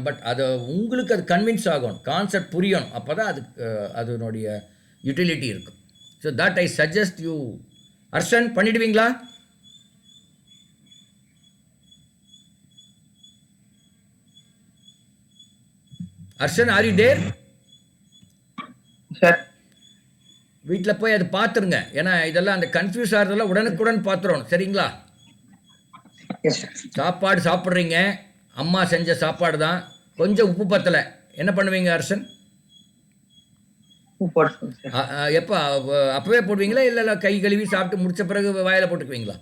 பட் அது உங்களுக்கு அது கன்வின்ஸ் ஆகணும், கான்செப்ட் புரியணும், அப்போ தான் அதுக்கு அதனுடைய யூட்டிலிட்டி இருக்கும். So that I suggest you. Arshan பண்ணிடுவீங்களா? Arshan are you there? Sir வீட்டில் போய் அது பார்த்துருங்க. ஏன்னா இதெல்லாம் அந்த கன்ஃபியூஸ் ஆகிறதெல்லாம் உடனுக்குடன் பார்த்துடணும். சரிங்களா? Yes sir. சாப்பாடு சாப்பிட்றீங்க, அம்மா செஞ்ச சாப்பாடு தான், கொஞ்சம் உப்பு பத்தலை, என்ன பண்ணுவீங்க அர்ஷன்? போட்டு சார். எப்போ அப்போவே போடுவீங்களா இல்லை கை கழுவி சாப்பிட்டு முடிச்ச பிறகு வாயில் போட்டுக்குவீங்களா?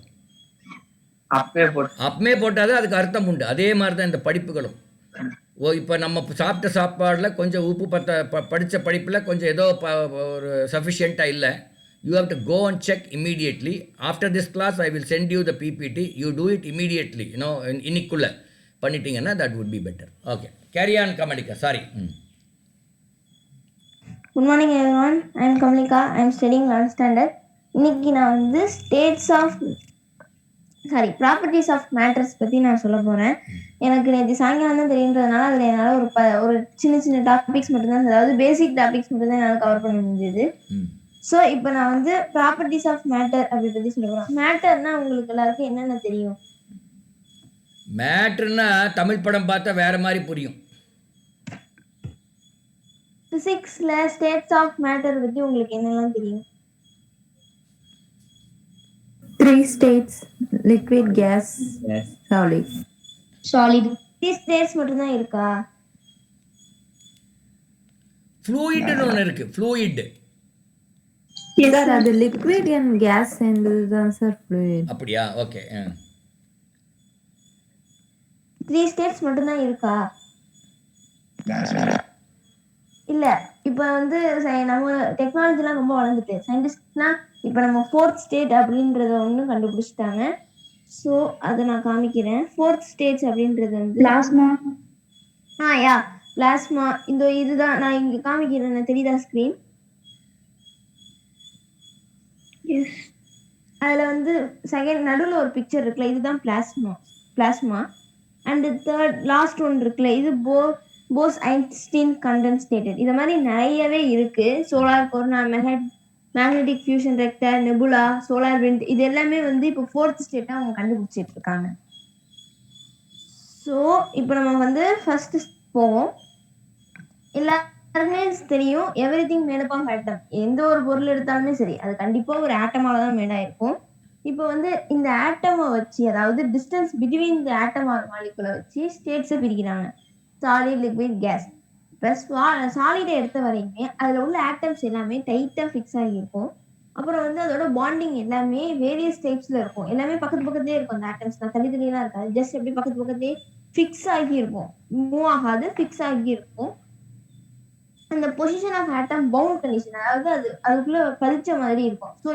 அப்பவே போட்டு. அப்பமே போட்டால் அதுக்கு அர்த்தம் உண்டு. அதே மாதிரி தான் இந்த படிப்புகளும். இப்போ நம்ம சாப்பிட்ட சாப்பாடில் கொஞ்சம் உப்பு படித்த படிப்பில் கொஞ்சம் ஏதோ ஒரு சஃபிஷியண்ட்டாக இல்லை. You have to go and check immediately. After this class I will send you the PPT. You do it immediately. இன்னைக்குள்ளே பண்ணிட்டீங்கன்னா that would be better. Okay, carry on Kamalika. Sorry. Good morning everyone. I am Kamalika. I am studying 11th standard. இன்னைக்கு நான் வந்து properties of matters பற்றி நான் சொல்ல போகிறேன். எனக்கு நேற்று சாயங்காலம் தான் தெரியுன்றதுனால அதில் என்னால் ஒரு சின்ன சின்ன டாபிக்ஸ் மட்டும்தான், அதாவது பேசிக் டாபிக்ஸ் மட்டும்தான் என்னால் கவர் பண்ண முடிஞ்சது. ஸோ இப்போ நான் வந்து ப்ராப்பர்ட்டிஸ் ஆஃப் மேட்டர் அப்படி பற்றி சொல்ல போகிறேன். மேட்டர்னா உங்களுக்கு எல்லாருக்கும் என்னென்ன தெரியும்? மேட்ருன்னா தமிழ் படம் பார்த்தா வேற மாதிரி புரியும். பிசிக்ஸ்ல ஸ்டேட்ஸ் ஆஃப் மேட்டர் பற்றி உங்களுக்கு என்னெல்லாம் தெரியும்? 3 states: liquid, gas, solid. Solid. 3 states மட்டும்தான் இருக்கா? ஃப்ளூயிட்னு ஒன்று இருக்கு. ஃப்ளூயிட் சார் அது லிக்விட் அண்ட் கேஸ் சேர்ந்தது தான் சார் ஃப்ளூயிட். அப்படியா? ஓகே. 3 states மட்டும்தான் இருக்கா? இல்ல, இப்ப வந்து நம்ம டெக்னாலஜிலாம் ரொம்ப வளர்ந்துட்டு சயின்டிஸ்ட்னா இப்ப நம்ம 4th ஸ்டேட் அப்படின்றத ஒண்ணு கண்டுபிடிச்சிட்டாங்க. ஸோ அதை நான் காமிக்கிறேன். 4th ஸ்டேட்ஸ் அப்படின்றது வந்து பிளாஸ்மா. பிளாஸ்மா. இதுதான் நான் இங்க காமிக்கிறேன். தெரியுதா ஸ்கிரீன்? அதுல வந்து செகண்ட் நடுவில் ஒரு பிக்சர் இருக்குல்ல, இதுதான் plasma. And third last one இருக்குல்ல, இது போஸ் ஐன்ஸ்டீன் கண்டென்சேட்டட். இது மாதிரி நிறையவே இருக்கு. Solar core, magnetic fusion Richter, nebula, solar wind, இது எல்லாமே வந்து இப்போ 4th ஸ்டேட்டா அவங்க கண்டுபிடிச்சிட்டு இருக்காங்க. ஸோ இப்போ நம்ம வந்து ஃபர்ஸ்ட் போவோம். எல்லாருமே தெரியும் everything made up of atom. எந்த ஒரு பொருள் எடுத்தாலுமே சரி அது கண்டிப்பா ஒரு ஆட்டமால தான் மேட் ஆயிருக்கும். இப்போ வந்து இந்த ஆட்டமை வச்சு, அதாவது distance between the atom or மாலிகுலை வச்சு ஸ்டேட்ஸை பிரிக்கிறாங்க. Solid, liquid, gas. இப்போ சாலிடை எடுத்த வரையுமே அதில் உள்ள ஆட்டம்ஸ் எல்லாமே டைட்டாக ஃபிக்ஸ் ஆகியிருக்கும். அப்புறம் வந்து அதோட பாண்டிங் எல்லாமே வேரியஸ் டைப்ஸில் இருக்கும். எல்லாமே பக்கத்துலேயே இருக்கும். அந்த ஆட்டம்ஸ் தான் தனித்தனியெல்லாம் இருக்காது. ஜஸ்ட் எப்படி பக்கத்துலேயே ஃபிக்ஸ் ஆகியிருக்கும், மூவ் ஆகாது, ஃபிக்ஸ் ஆகியிருக்கும். அந்த position of atom bound condition, அதாவது அதுக்குள்ள பதிச்ச மாதிரி இருக்கும். ஸோ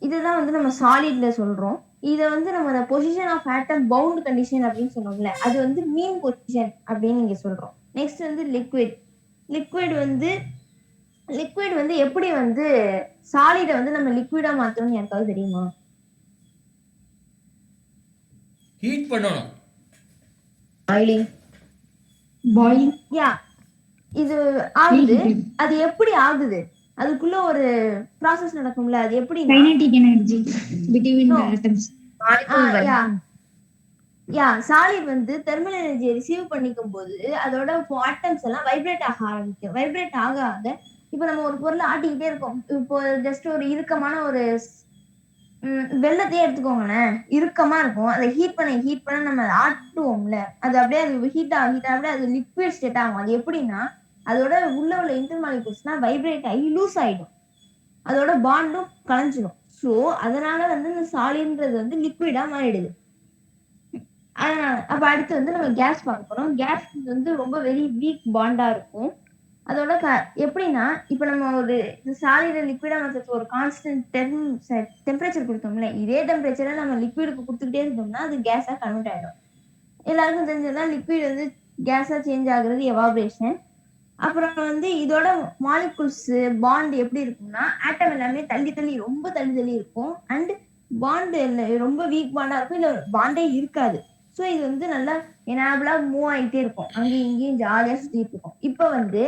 இதுதான் வந்து நம்ம சாலிட்ல சொல்றோம். இதை வந்து நம்ம position of atom bound condition அப்படின்னு சொன்னோம்ல, அது வந்து மீன் பொசிஷன் அப்படின்னு நீங்க சொல்றோம். நெக்ஸ்ட் வந்து லிக்விட் வந்து எப்படி வந்து சாலிடை வந்து நம்ம லிக்விடா மாத்தணும்னு யாருக்காவது தெரியுமா? ஹீட் பண்ணணும். பாயிலிங். இது ஆகுது. அது எப்படி ஆகுது? அதுக்குள்ள ஒரு ப்ராசஸ் நடக்கும்ல, அது எப்படி? Kinetic energy between the atoms. Solid வந்து தெர்மல் எனர்ஜியை ரிசீவ் பண்ணிக்கும் போது அதோட ஆட்டம்ஸ் எல்லாம் வைப்ரேட் ஆக ஆரம்பிக்கும். வைப்ரேட் ஆக இப்போ நம்ம ஒரு பொருளை ஆட்டிக்கிட்டே இருக்கோம். இப்போ ஜஸ்ட் ஒரு இறுக்கமான ஒரு வெள்ளத்தையே எடுத்துக்கோங்களேன், இறுக்கமா இருக்கும். அதை ஹீட் பண்ண நம்ம ஆட்டுவோம்ல, அது அப்படியே அது ஹீட் அப்படியே அது லிக்விட் ஸ்டேட் ஆகும். அது எப்படின்னா அதோட உள்ள இன்டர்மாலிகுல்ஸ்லாம் வைப்ரேட் ஆகி லூஸ் ஆயிடும், அதோட பாண்டும் கலைஞ்சிடும். ஸோ அதனால வந்து இந்த சாலிட்ன்றது வந்து லிக்விடா மாறிடுது. அதனால அப்ப அடுத்து வந்து நம்ம கேஸ் பார்க்க போறோம். கேஸ் வந்து ரொம்ப வெரி வீக் பாண்டா இருக்கும். அதோட எப்படின்னா இப்போ நம்ம ஒரு சாலிட லிக்விடா மாற்றத்துக்கு ஒரு கான்ஸ்டன்ட் டெம்பரேச்சர் கொடுத்தோம்ல, இதே டெம்பரேச்சரை நம்ம லிக்விடுக்கு கொடுத்துக்கிட்டே இருந்தோம்னா அது கேஸா கன்வெர்ட் ஆயிடும். எல்லாருக்கும் தெரிஞ்சதுதான் லிக்விட் வந்து கேஸா சேஞ்ச் ஆகுறது எவாபரேஷன். அப்புறம் வந்து இதோட மாலிகுல்ஸ் பாண்ட் எப்படி இருக்கும்னா ஆட்டம் எல்லாமே தள்ளி தள்ளி ரொம்ப தள்ளி தள்ளி இருக்கும். அண்ட் பாண்டு ரொம்ப வீக் பாண்டா இருக்கும், இல்ல பாண்டே இருக்காது. ஸோ இது வந்து நல்லா எனேபிளா மூவ் ஆகிட்டே இருக்கும், அங்கேயும் இங்கேயும் ஜாலியா சுத்திட்டு இருக்கும். இப்போ வந்து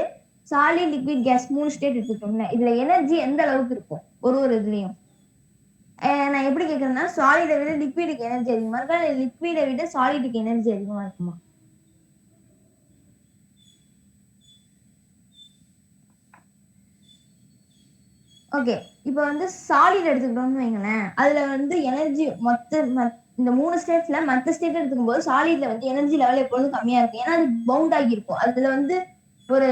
சாலிட் லிக்விட் கேஸ் 3 ஸ்டேட் எடுத்துட்டோம்ல, இதுல எனர்ஜி எந்த அளவுக்கு இருக்கும் ஒரு இதுலயும்? நான் எப்படி கேட்கறேன்னா, சாலிடை விட லிக்விடுக்கு எனர்ஜி அதிகமா இருக்கா, இல்ல லிக்விடை விட சாலிடுக்கு எனர்ஜி அதிகமா இருக்குமா? ஓகே, இப்போ வந்து சாலிட் எடுத்துக்கிட்டோம்னு வைங்களேன், அதுல வந்து எனர்ஜி இந்த 3 ஸ்டேட்ஸ்ல மத்த ஸ்டேட் எடுத்துக்கும் போது சாலிட்ல வந்து எனர்ஜி லெவல் எப்பொழுதும் கம்மியா இருக்கும். ஏன்னா அது பவுண்ட் ஆகி இருக்கும். அதுல வந்து ஒரு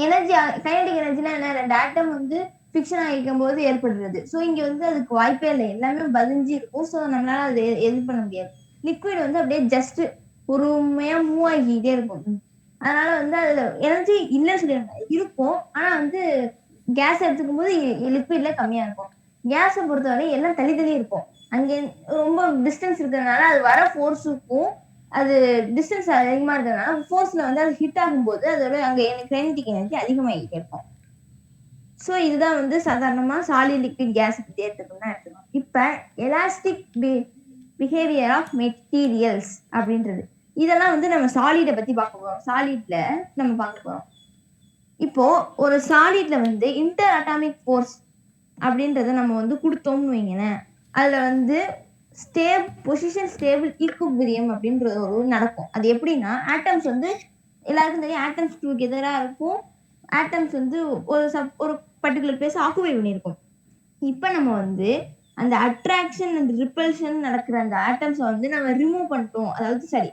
எனர்ஜி, கைனடிக் எனர்ஜினா என்ன, 2 ஆட்டம் வந்து ஃபிக்ஷன் ஆகிக்கும் போது ஏற்படுறது. ஸோ இங்க வந்து அதுக்கு வாய்ப்பே இல்லை, எல்லாமே பதிஞ்சு இருக்கும். ஸோ நம்மளால அது எது பண்ண முடியாது. லிக்விட் வந்து அப்படியே ஜஸ்ட் பொறுமையா மூவ் ஆகிக்கிட்டே இருக்கும். அதனால வந்து அதுல எனர்ஜி இல்லைன்னு சொல்லிடுறாங்க, இருக்கும். ஆனா வந்து கேஸ் எடுத்துக்கும் போது லிக்விட்ல கம்மியா இருக்கும். கேஸை பொறுத்தவரை எல்லாம் தள்ளி தள்ளி இருக்கும். அங்கே ரொம்ப டிஸ்டன்ஸ் இருக்கிறதுனால அது வர ஃபோர்ஸுக்கும் அது டிஸ்டன்ஸ் அதிகமா இருக்கிறதுனால ஃபோர்ஸ்ல வந்து அது ஹிட் ஆகும்போது அதோட அங்க கைனடிக் எனர்ஜி அதிகமாகிட்டே இருக்கும். ஸோ இதுதான் வந்து சாதாரணமா சாலிட் லிக்விட் கேஸ் பத்தி எடுத்துக்கணும். இப்ப எலாஸ்டிக் பிஹேவியர் ஆஃப் மெட்டீரியல்ஸ் அப்படின்றது, இதெல்லாம் வந்து நம்ம சாலிடை பத்தி பார்க்க போறோம். சாலிட்ல நம்ம பார்க்க போறோம். இப்போ ஒரு சாலிட்ல வந்து இன்டர் அட்டாமிக் ஃபோர்ஸ் அப்படின்றத நம்ம வந்து கொடுத்தோம்னு வைங்களேன், அதுல வந்து பொசிஷன் ஸ்டேபிள் ஈக்குபிரியம் அப்படின்றது ஒரு நடக்கும். அது எப்படின்னா, ஆட்டம்ஸ் வந்து எல்லாருக்கும் தெரியும், ஆட்டம்ஸ் டுகெதரா இருக்கும். ஆட்டம்ஸ் வந்து ஒரு பர்டிகுலர் பிளேஸ் ஆக்குபை பண்ணியிருக்கும். இப்ப நம்ம வந்து அந்த அட்ராக்ஷன் அண்ட் ரிப்பல்ஷன் நடக்கிற அந்த ஆட்டம்ஸை வந்து நம்ம ரிமூவ் பண்ணிட்டோம்,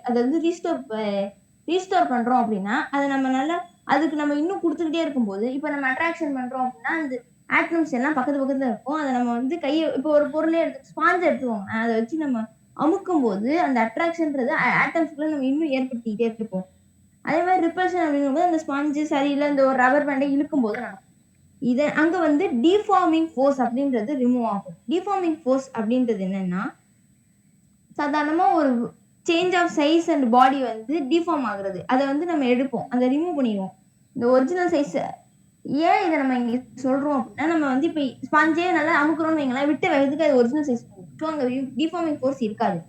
அதை வந்து ரீஸ்டோர் பண்றோம் அப்படின்னா, அதை நம்ம நல்லா அதுக்கு நம்ம இன்னும் கொடுத்துக்கிட்டே இருக்கும்போது, இப்ப நம்ம அட்ராக்ஷன் பண்றோம் அப்படின்னா அந்த ஆட்டம்ஸ் எல்லாம் பக்கத்துல இருக்கும். அதை நம்ம வந்து இப்போ ஒரு பொருளே ஸ்பாஞ்ச் எடுத்துவோம், அதை வச்சு நம்ம அமுக்கும் போது அந்த அட்ராக்ஷன்ன்றது ஆட்டம்ஸ்குள்ள நம்ம இன்னும் ஏற்படுத்திக்கிட்டே இருப்போம். அதே மாதிரி ரிப்பல்ஷன் அப்படிங்கும்போது அந்த ஸ்பாஞ்சு சரியில்லை, இந்த ஒரு ரப்பர் பேண்டை இழுக்கும் போது நடக்கும். அங்க வந்து டிஃபார்மிங் ஃபோர்ஸ் அப்படின்றது ரிமூவ் ஆகும். டிஃபார்மிங் ஃபோர்ஸ் அப்படின்றது என்னன்னா, சாதாரணமா ஒரு change of size and body வந்து டிஃபார்ம் ஆகுறது, அதை வந்து நம்ம எடுப்போம், அதை ரிமூவ் பண்ணிடுவோம். இந்த ஒரிஜினல் சைஸ் ஏன் இதை நம்ம இங்க சொல்றோம் அப்படின்னா, நம்ம வந்து இப்ப ஸ்பாஞ்சே நல்லா அமுக்குறோம்னு வைங்களேன், விட்டு வேகத்துக்கு அது ஒரிஜினல் சைஸ் போகும். அங்க டிஃபார்மிங் ஃபோர்ஸ் இருக்காது.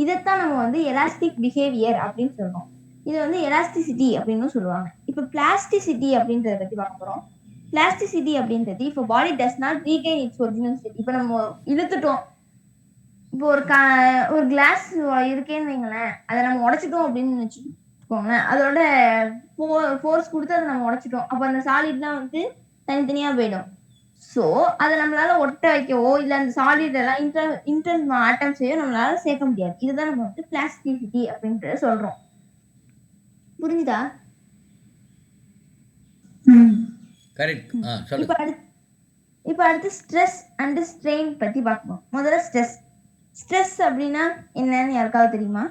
இதைத்தான் நம்ம வந்து எலாஸ்டிக் பிஹேவியர் அப்படின்னு சொல்றோம். இது வந்து எலாஸ்டிசிட்டி அப்படின்னு சொல்லுவாங்க. இப்ப பிளாஸ்டிசிட்டி அப்படின்றத பத்தி பார்க்க போறோம். பிளாஸ்டிசிட்டி அப்படின்றது, இப்போ body does not regain its original state. இப்போ நம்ம இழுத்துட்டோம், இப்போ ஒரு கிளாஸ் இருக்கேன்னு வைங்களேன், அதை நம்ம உடைச்சிட்டோம் அப்படின்னு வச்சுக்கோங்களேன், அதோட ஃபோர்ஸ் கொடுத்து அதை நம்ம உடைச்சிட்டோம். அப்போ அந்த சாலிட்லாம் வந்து தனித்தனியா போயிடும். ஸோ அதை நம்மளால ஒட்ட வைக்கவோ இல்லை அந்த சாலிட் எல்லாம் இன்டர் ஆட்டம்ஸையோ நம்மளால சேர்க்க முடியாது. இதுதான் நம்ம வந்து பிளாஸ்டிசிட்டி அப்படின்றத சொல்றோம். புரிஞ்சுதா? கரெக்ட். இப்போ அடுத்து ஸ்ட்ரெஸ் அண்ட் ஸ்ட்ரெயின் பத்தி பார்க்கணும். முதல்ல ஸ்ட்ரெஸ் அப்படின்னா என்னன்னு யாருக்காவது தெரியுமா?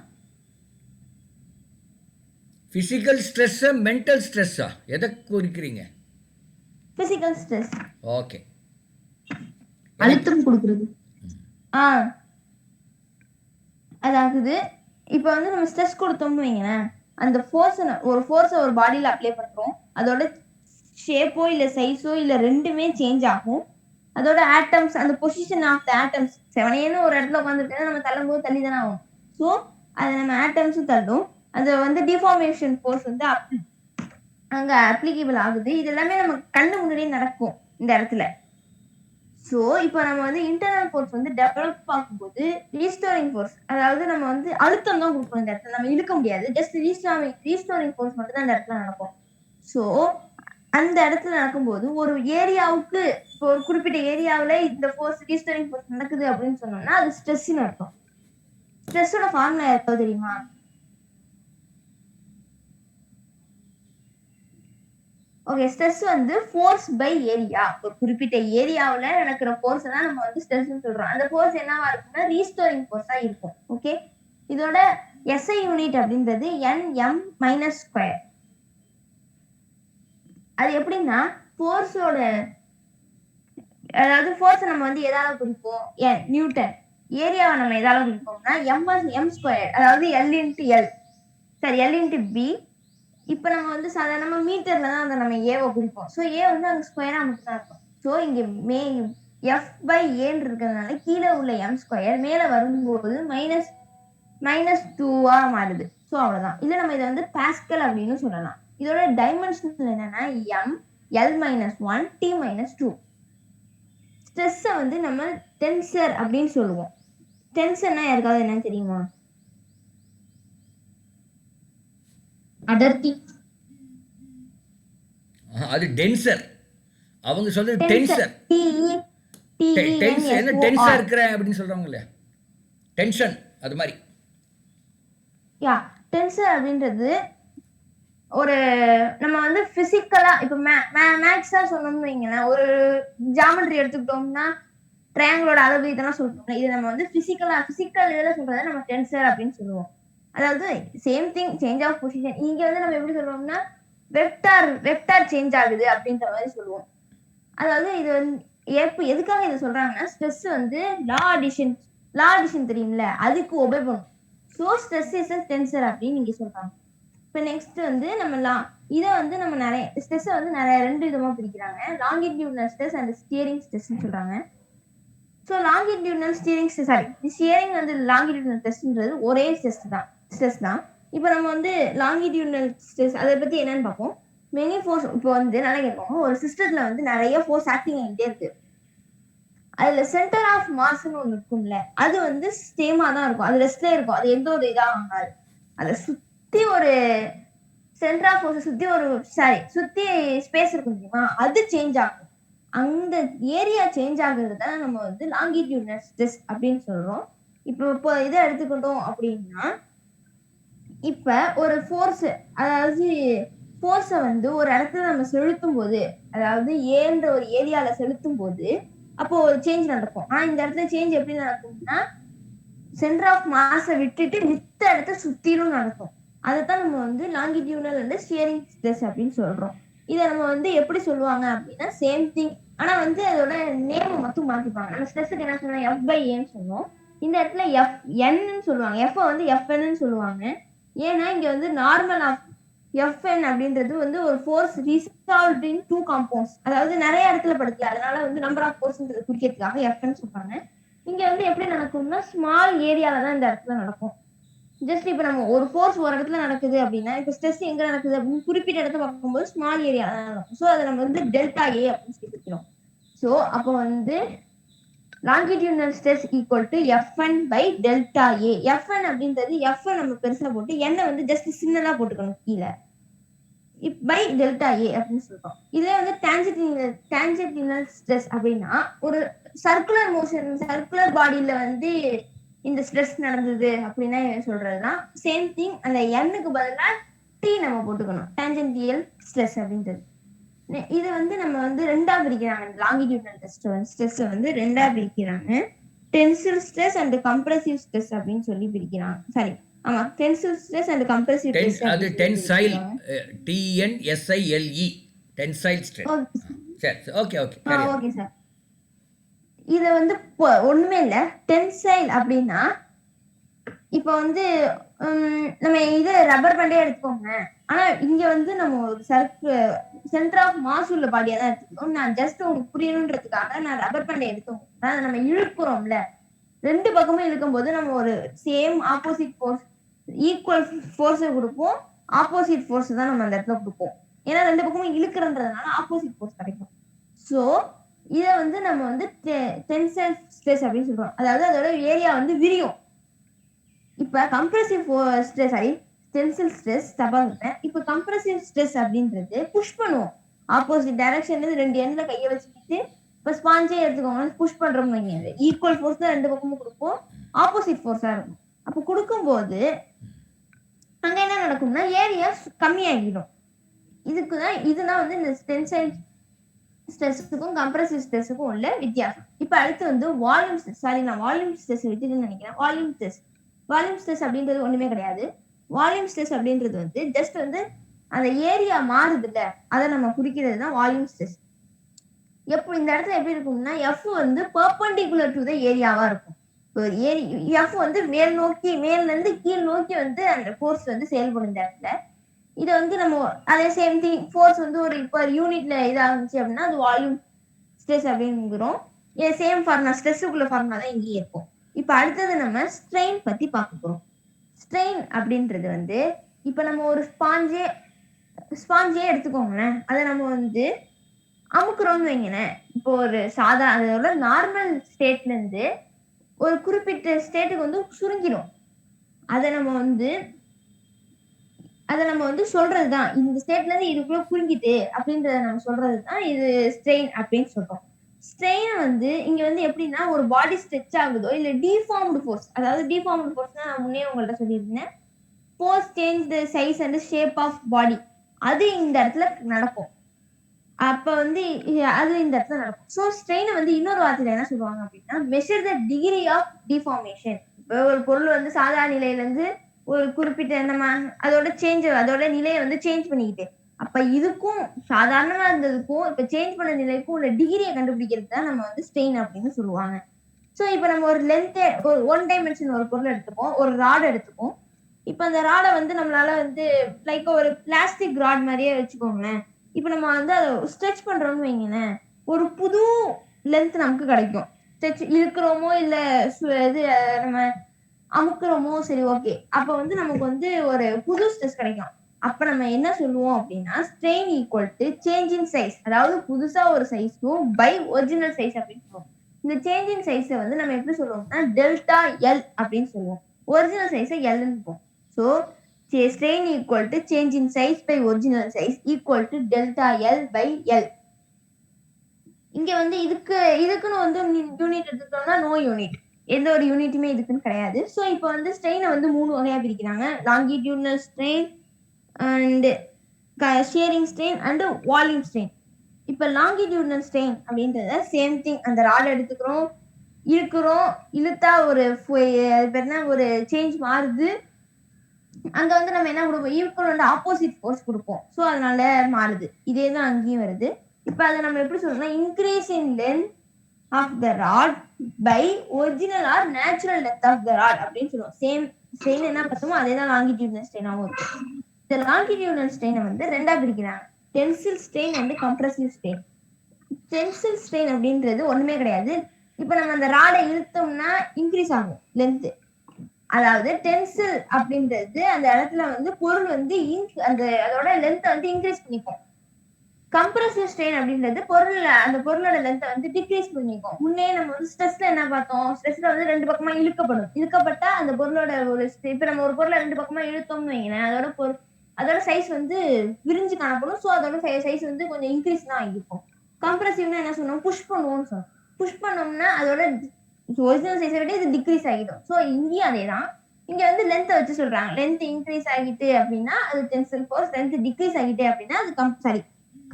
பிசிக்கல் ஸ்ட்ரெஸ்ஸா மென்டல் ஸ்ட்ரெஸ்ஸா, எதை குறிக்கிறீங்க? Physical stress. ஓகே. அழுத்தம் கொடுக்கிறது. அதாவது இப்போ வந்து நம்ம ஸ்ட்ரெஸ் கொடுத்தோம்னு வைங்களேன், அந்த ஃபோர்ஸை ஒரு பாடியில அப்ளை பண்றோம், அதோட ஷேப்போ இல்ல சைஸோ இல்ல ரெண்டுமே சேஞ்ச் ஆகும். அதோட ஆட்டம்ஸ், அந்த பொசிஷன் ஆஃப் த ஆட்டம்ஸ், செவனேன்னு ஒரு இடத்துல உட்காந்துட்டு நம்ம தள்ளும் போது தள்ளி தானே ஆகும். ஸோ அதை நம்ம ஆட்டம்ஸும் தள்ளும். அது வந்து டிஃபார்மேஷன் ஃபோர்ஸ் வந்து அங்க அப்ளிகபிள் ஆகுது. இது எல்லாமே நம்ம கண்ணு முன்னாடியே நடக்கும் இந்த இடத்துல. ஸோ இப்போ நம்ம வந்து இன்டர்னல் ஃபோர்ஸ் வந்து டெவலப் ஆகும்போது ரீஸ்டோரிங் ஃபோர்ஸ், அதாவது நம்ம வந்து அழுத்தம் தான் கொடுப்போம் இந்த இடத்துல, நம்ம இழுக்க முடியாது. ஜஸ்ட் ரீஸ்டோரிங் ஃபோர்ஸ் மட்டும் தான் இந்த இடத்துல நடக்கும். ஸோ அந்த இடத்துல நடக்கும்போது ஒரு ஏரியாவுக்கு, இப்போ ஒரு குறிப்பிட்ட ஏரியாவில் இந்த ஃபோர்ஸ் ரீஸ்டோரிங் ஃபோர்ஸ் நடக்குது அப்படின்னு சொன்னோம்னா அது ஸ்ட்ரெஸ்ன்னு அர்த்தம். ஸ்ட்ரெஸ்ஸோட ஃபார்முலா யாருக்காவது தெரியுமா? ஓகே, ஸ்ட்ரெஸ் வந்து ஃபோர்ஸ் பை ஏரியா. ஒரு குறிப்பிட்ட ஏரியாவில் நடக்கிற ஃபோர்ஸ் தான் நம்ம வந்து ஸ்ட்ரெஸ்ன்னு சொல்றோம். அந்த ஃபோர்ஸ் என்னவா இருக்குன்னா ரீஸ்டோரிங் ஃபோர்ஸா இருக்கும். ஓகே, இதோட எஸ்ஐ யூனிட் அப்படின்றது Nm-². அது எப்படின்னா, ஃபோர்ஸோட, அதாவது ஃபோர்ஸை நம்ம வந்து எதால குறிப்போம், நியூட்டன். ஏரியாவை நம்ம எதால குறிப்போம்னா M², அதாவது L இன்ட்டு B இப்போ நம்ம வந்து சாதாரணமா மீட்டர்ல தான் அந்த நம்ம ஏவை குறிப்போம். ஸோ ஏ வந்து அங்க ஸ்கொயரா மட்டும் தான் இருக்கும். ஸோ இங்க எஃப் பை ஏன்னு இருக்கிறதுனால கீழே உள்ள எம் ஸ்கொயர் மேல வரும்போது மைனஸ் டூவா மாறுது. ஸோ அவ்வளவுதான். இல்ல நம்ம இதை வந்து பாஸ்கல் அப்படின்னு சொல்லலாம். இதோட டைமென்ஷன் என்னன்னா எம் L-1 T-2. ஸ்ட்ரெஸ்ஸை வந்து நம்ம டென்சர் அப்படின்னு சொல்லுவோம். டென்சர்னா யாருக்காவது என்ன தெரியுமா? அடர்த்தி. அது டென்சர். அவங்க சொல்றது டென்சர். என்ன டென்சா டென்சர் இருக்கிறேன் அப்படின்னு சொல்றாங்க இல்லையா, டென்ஷன் அது மாதிரி. யா டென்சர் அப்படின்றது ஒரு நம்ம வந்து பிசிக்கலா இப்ப மேக்ஸா சொன்னோம்னு வைங்களேன், ஒரு ஜாமெட்ரி எடுத்துக்கிட்டோம்னா ட்ரையாங்கிளோட அளவு இதெல்லாம் சொல்றோம். இது நம்ம வந்து பிசிக்கல் இதுல சொல்றத நம்ம டென்சர் அப்படின்னு சொல்லுவோம். அதாவது same thing change of position. இங்க வந்து நம்ம எப்படி சொல்லுவோம்னா வெக்டார் சேஞ்ச் ஆகுது அப்படின்ற மாதிரி சொல்லுவோம். அதாவது இது வந்து எதுக்காக இதை சொல்றாங்கன்னா ஸ்ட்ரெஸ் வந்து லா அடிஷன் தெரியும்ல, அதுக்கு ஒபே பண்ணும். So stress is a tensor அப்படின்னு நீங்க சொல்றாங்க. இப்போ நெக்ஸ்ட் வந்து நம்ம இதை வந்து நம்ம நிறைய ஸ்ட்ரெஸ்ஸை வந்து நிறைய 2 விதமா பிரிக்கிறாங்க. லாங்கிடியூடினல் ஸ்ட்ரெஸ் அண்ட் ஸ்டியரிங் ஸ்ட்ரெஸ்ன்னு சொல்றாங்க. ஸோ லாங்கிடியூடினல் ஸ்டியரிங் வந்து லாங்கிடியூடினல் ஸ்ட்ரெஸ்ன்றது ஒரே ஸ்ட்ரெஸ் தான். இப்போ நம்ம வந்து லாங்கிடியூடினல் ஸ்ட்ரெஸ் அதை பத்தி என்னன்னு பார்ப்போம். மெனி ஃபோர்ஸ் இப்போ வந்து நல்லா கேட்போம். ஒரு சிஸ்டத்துல வந்து நிறைய ஃபோர்ஸ் ஆக்டிங் ஆகிட்டே இருக்கு. அதுல சென்டர் ஆஃப் மாஸ்ன்னு ஒண்ணு இருக்கும்ல, அது வந்து சேமா தான் இருக்கும். அது ரெஸ்ட்லே இருக்கும். அது எந்த ஒரு இதா வாங்காது. அதை சுத்தி ஒரு சென்டர் ஆஃப் ஃபோர்ஸ் சுத்தி ஸ்பேஸ் இருக்கும் தெரியுமா, அது சேஞ்ச் ஆகும். அந்த ஏரியா சேஞ்ச் ஆகுறது தான் நம்ம வந்து லாங்கிடியூடினல் ஸ்ட்ரெஸ் அப்படின்னு சொல்றோம். இப்போ இதை எடுத்துக்கிட்டோம் அப்படின்னா, இப்ப ஒரு ஃபோர்ஸ், அதாவது ஃபோர்ஸை வந்து ஒரு இடத்துல நம்ம செலுத்தும் போது, அதாவது ஏன்ற ஒரு ஏரியால செலுத்தும் போது அப்போ ஒரு சேஞ்ச் நடக்கும். ஆனா இந்த இடத்துல சேஞ்ச் எப்படி நடக்கும்னா சென்டர் ஆஃப் மாஸை விட்டுட்டு மித்த இடத்த சுத்திலும் நடக்கும். அதைத்தான் நம்ம வந்து லாங்கிடியூடினல் அண்ட் ஸ்டியரிங் ஸ்ட்ரெஸ் அப்படின்னு சொல்றோம். இதை நம்ம வந்து எப்படி சொல்லுவாங்க அப்படின்னா சேம் திங், ஆனா வந்து அதோட நேம் மட்டும் மாத்திப்பாங்க. நம்ம ஸ்ட்ரெஸ்ஸுக்கு என்ன சொல்லுவோம், எஃப் பை ஏன்னு சொல்லுவோம். இந்த இடத்துல எஃப்என்னு சொல்லுவாங்க. எஃப் வந்து எஃப்என்னு சொல்லுவாங்க. ஏன்னா இங்க வந்து நார்மல் ஆஃப் எஃப்என் அப்படின்றது வந்து ஒரு ஃபோர்ஸ் ரிசால்வ்ட் இன் 2 காம்பவுண்ட்ஸ், அதாவது நிறைய இடத்துல படுக்கல, அதனால வந்து நம்பர் ஆஃப் ஃபோர்ஸ்ன்றது குறிக்கிறதுக்காக எஃப்என்னு சொல்றாங்க. இங்க வந்து எப்படி நடக்கும்னா ஸ்மால் ஏரியால தான் இந்த இடத்துல நடக்கும். ஜஸ்ட் இப்ப நம்ம ஒரு ஃபோர்ஸ் ஒரு இடத்துல நடக்குது அப்படின்னா, இப்ப ஸ்ட்ரெஸ் எங்க நடக்குது அப்படின்னு குறிப்பிட்ட இடத்த பார்க்கும்போது ஸ்மால் ஏரியா தான் நடக்கும். ஸோ அதை நம்ம வந்து டெல்டா ஏ அப்படின்னு சொல்லிக்கிறோம். ஸோ அப்போ வந்து longitudinal stress equal to Fn by delta A. Fn அப்படின்றது F நம்ம பெருசா போட்டு என்ன வந்து ஜஸ்ட் சின்னதா போட்டுக்கணும் கீழே, பை டெல்டா ஏ அப்படின்னு சொல்றோம். இதே வந்து டான்ஜென்டினல் ஸ்ட்ரெஸ் அப்படின்னா ஒரு சர்க்குலர் பாடியில வந்து இந்த ஸ்ட்ரெஸ் நடந்தது அப்படின்னா சொல்றதுதான். சேம் திங், அந்த எண்ணுக்கு பதிலா டி நம்ம போட்டுக்கணும், டான்ஜென்டியல் ஸ்ட்ரெஸ் அப்படின்றது. இது வந்து நம்ம வந்து 2ஆ பிரிக்கிறாங்க. லாங்கிடியூடினல் ஸ்ட்ரெஸ் வந்து 2ஆ பிரிக்கிறாங்க. Tensile stress and compressive stress அப்படின்னு சொல்லி பிரிக்கிறாங்க. சாரி, ஆமா, tensile stress and compressive stress. அது டென்சைல், TNSILE, டென்சைல் ஸ்ட்ரெஸ். சரி, ஓகே ஓகே சார். இது வந்து ஒண்ணுமே இல்ல. டென்சைல் அப்படின்னா இப்ப வந்து நம்ம இது ரப்பர் பேண்டே எடுத்துக்கோங்க. ஆனா இங்க வந்து நம்ம ஒரு சென்டர் ஆஃப் மாஸ் உள்ள பாடியா தான் எடுத்துக்கணும். நான் ஜஸ்ட் உங்களுக்கு புரியணுன்றதுக்காக நான் ரப்பர் பேண்டை எடுத்தோம். நம்ம இழுக்கிறோம்ல, 2 பக்கமும் இழுக்கும் போது நம்ம ஒரு சேம் ஆப்போசிட் ஃபோர்ஸ், ஈக்குவல் ஃபோர்ஸை கொடுப்போம். ஆப்போசிட் ஃபோர்ஸ் தான் நம்ம அந்த இடத்துல கொடுப்போம். ஏன்னா 2 பக்கமும் இழுக்கிறன்றதுனால ஆப்போசிட் ஃபோர்ஸ் கிடைக்கும். ஸோ இதை வந்து நம்ம வந்து டென்சைல் ஸ்ட்ரெஸ் அப்படின்னு சொல்றோம். அதாவது அதோட ஏரியா வந்து விரியும். இப்ப கம்ப்ரசிவ் ஸ்ட்ரெஸ், டென்சில் ஸ்ட்ரெஸ் தப்பா சொல்றேன். இப்ப கம்ப்ரசிவ் ஸ்ட்ரெஸ் அப்படின்றது புஷ் பண்ணுவோம். ஆப்போசிட் டைரக்ஷன்ல 2 எண்ட்ல கையை வச்சுக்கிட்டு, இப்ப ஸ்பாஞ்சே எடுத்துக்கோங்க, புஷ் பண்றோம் வைங்க, ஈக்குவல் ஃபோர்ஸ் தான் 2 பக்கமும் கொடுப்போம். ஆப்போசிட் ஃபோர்ஸா இருக்கும். அப்ப கொடுக்கும்போது அங்க என்ன நடக்கும்னா ஏரியா கம்மியாகிடும். இதுதான் வந்து இந்த டென்சைல் ஸ்ட்ரெஸ்ஸுக்கும் கம்ப்ரசிவ் ஸ்ட்ரெஸ்ஸுக்கும் உள்ள வித்தியாசம். இப்ப அடுத்து வந்து வால்யூம் ஸ்ட்ரெஸ் விட்டுன்னு நினைக்கிறேன். வால்யூம் ஸ்ட்ரெஸ் அப்படின்றது ஒண்ணுமே கிடையாது. வால்யூம் ஸ்ட்ரெஸ் அப்படின்றது வந்து ஜஸ்ட் வந்து அந்த ஏரியா மாறுது இல்ல, அதை நம்ம குறிக்கிறது தான் வால்யூம் ஸ்ட்ரெஸ். எப்போ இந்த இடத்துல எப்படி இருக்கும்னா F வந்து பெர்பெண்டிகுலர் டு த ஏரியாவா இருக்கும். F வந்து மேல்ல இருந்து கீழ் நோக்கி வந்து அந்த ஃபோர்ஸ் வந்து செயல்படும் இந்த இடத்துல. இதை வந்து நம்ம அதே சேம் திங் ஃபோர்ஸ் வந்து ஒரு இப்போ யூனிட்ல இதாகுச்சு அப்படின்னா அது வால்யூம் ஸ்ட்ரெஸ் அப்படிங்கிறோம். சேம் ஃபார்முலா ஸ்ட்ரெஸ்ஸுக்குள்ள ஃபார்முலா தான் இங்கேயும் இருக்கும். இப்போ அடுத்தது நம்ம ஸ்ட்ரெயின் பத்தி பார்க்க போறோம். ஸ்ட்ரெயின் அப்படின்றது வந்து இப்போ நம்ம ஒரு ஸ்பாஞ்சே எடுத்துக்கோங்களேன், அதை நம்ம வந்து அமுக்குறோம்னு வைங்களேன். இப்போ ஒரு அதோட நார்மல் ஸ்டேட்ல இருந்து ஒரு குறிப்பிட்ட ஸ்டேட்டுக்கு வந்து சுருங்கிடும். அதை நம்ம வந்து சொல்றதுதான் இந்த ஸ்டேட்ல இருந்து இதுக்குள்ள புரிஞ்சிட்டு அப்படின்றத நம்ம சொல்றதுதான் இது ஸ்ட்ரெயின் அப்படின்னு சொல்றோம். ஸ்ட்ரெயின் வந்து இங்க வந்து எப்படின்னா ஒரு பாடி ஸ்ட்ரெச் ஆகுதோ இல்ல டிஃபார்ம்டு ஃபோர்ஸ், அதாவது டிஃபார்ம்டு ஃபோர்ஸ் நான் முன்னே உங்கள்ட்ட சொல்லியிருந்தேன். Force change the size and shape of body, அது இந்த இடத்துல நடக்கும். அப்ப வந்து அது இந்த இடத்துல நடக்கும். ஸோ ஸ்ட்ரெயினை வந்து இன்னொரு வார்த்தையில என்ன சொல்லுவாங்க அப்படின்னா measure the degree of deformation. இப்போ ஒரு பொருள் வந்து சாதாரண நிலையில இருந்து ஒரு குறிப்பிட்ட நம்ம அதோட நிலையை வந்து சேஞ்ச் பண்ணிக்கிட்டு, அப்ப இதுக்கும் சாதாரணமா இருந்ததுக்கும் இப்ப சேஞ்ச் பண்ண நிலைக்கும் உள்ள டிகிரியை கண்டுபிடிக்கிறது தான் நம்ம வந்து ஸ்ட்ரெயின் அப்படின்னு சொல்லுவாங்க. ஸோ இப்போ நம்ம ஒரு ஒரு 1 டைமென்ஷன் ஒரு பொருள் எடுத்துப்போம், ஒரு ராட் எடுத்துப்போம். இப்போ அந்த ராடை வந்து நம்மளால வந்து லைக் ஒரு பிளாஸ்டிக் ராட் மாதிரியே வச்சுக்கோங்களேன். இப்போ நம்ம வந்து அதை ஸ்ட்ரெச் பண்றோம்னு வைங்களேன், ஒரு புது லென்த் நமக்கு கிடைக்கும். ஸ்ட்ரெச் இழுக்கிறோமோ இல்ல இது நம்ம அமுக்குறோமோ, சரி ஓகே, அப்ப வந்து நமக்கு வந்து ஒரு புது ஸ்ட்ரெஸ் கிடைக்கும். அப்ப நம்ம என்ன சொல்லுவோம் அப்படின்னா strain equal to change in size, அதாவது புதுசா ஒரு சைஸும் பை ஒரிஜினல் சைஸ் அப்படின்னு சொல்லுவோம். இந்த சேஞ்ச் இன் சைஸை வந்து நம்ம எப்படி சொல்லுவோம்னா டெல்டா எல் அப்படின்னு சொல்லுவோம். ஒரிஜினல் சைஸை எல்னு இருக்கும். So strain equal to change in size by original size equal to delta L by L. இங்க வந்து இதுக்குன்னு வந்து யூனிட் எடுத்துட்டோம்னா நோ யூனிட், எந்த ஒரு யூனிட்டுமே இதுக்குன்னு கிடையாது. ஸோ இப்போ வந்து ஸ்ட்ரெயினை வந்து 3 வகையா பிரிக்கிறாங்க: longitudinal strain and shearing strain and volume strain. இப்போ லாங்கிடியூட்னல் ஸ்ட்ரெயின் அப்படின்றத சேம் திங், அந்த ராட் எடுத்துக்கிறோம், இழுத்தா ஒரு ஒரு சேஞ்ச் மாறுது. அங்க வந்து நம்ம என்ன கொடுப்போம், ஈக்குவல் ஆப்போசிட் ஃபோர்ஸ் கொடுப்போம். ஸோ அதனால மாறுது. இதே தான் அங்கேயும் வருது. இப்போ அதை நம்ம எப்படி சொல்லணும்னா increase in length of the rod by original or natural length of the rod அப்படின்னு சொல்லுவோம். சேம் ஸ்ட்ரெயின் என்ன பார்த்தோமோ அதே தான் லாங்கிடியூட்னல் ஸ்ட்ரெயினாகவும் இருக்கும். இந்த லாங்கிடியூட்னல் ஸ்ட்ரெயினை வந்து 2ஆ பிரிக்கிறாங்க: tensile strain and compressive strain. Tensile strain அப்படின்றது ஒண்ணுமே கிடையாது. இப்போ நம்ம அந்த ராடை இழுத்தோம்னா இன்க்ரீஸ் ஆகும் லென்த். அதாவது டென்சில் அப்படின்றது அந்த இடத்துல வந்து பொருள் வந்து அதோட லென்த்தை வந்து இன்க்ரீஸ் பண்ணிக்கும். கம்ப்ரசிவ் ஸ்ட்ரெயின் அப்படின்றது அந்த பொருளோட லென்த்தை வந்து டிக்ரீஸ் பண்ணிக்கும். முன்னே நம்ம வந்து ஸ்ட்ரெஸ்ல என்ன பார்த்தோம், ஸ்ட்ரெஸ்ல வந்து 2 பக்கமா இழுக்கப்பட்டா அந்த பொருளோட இப்ப நம்ம ஒரு பொருளை 2 பக்கமா இழுத்தோம்னு வைங்களேன், அதோட சைஸ் வந்து விரிஞ்சு காணப்படும். ஸோ அதோட சைஸ் வந்து கொஞ்சம் இன்க்ரீஸ் தான் ஆகிருக்கும். கம்ப்ரசிவ்னா என்ன சொன்னோம், புஷ் பண்ணுவோம்னு சொன்னோம். புஷ் பண்ணோம்னா அதோட ஒரிஜினல் சைஸை விட இது டிக்ரீஸ் ஆகிடும். ஸோ இங்கேயும் அதே தான். இங்க வந்து லென்த்தை வச்சு சொல்றாங்க. லென்த் இன்க்ரீஸ் ஆகிட்டு அப்படின்னா அது டென்சில் ஃபோர்ஸ், லென்த் டிக்ரீஸ் ஆகிட்டு அப்படின்னா அது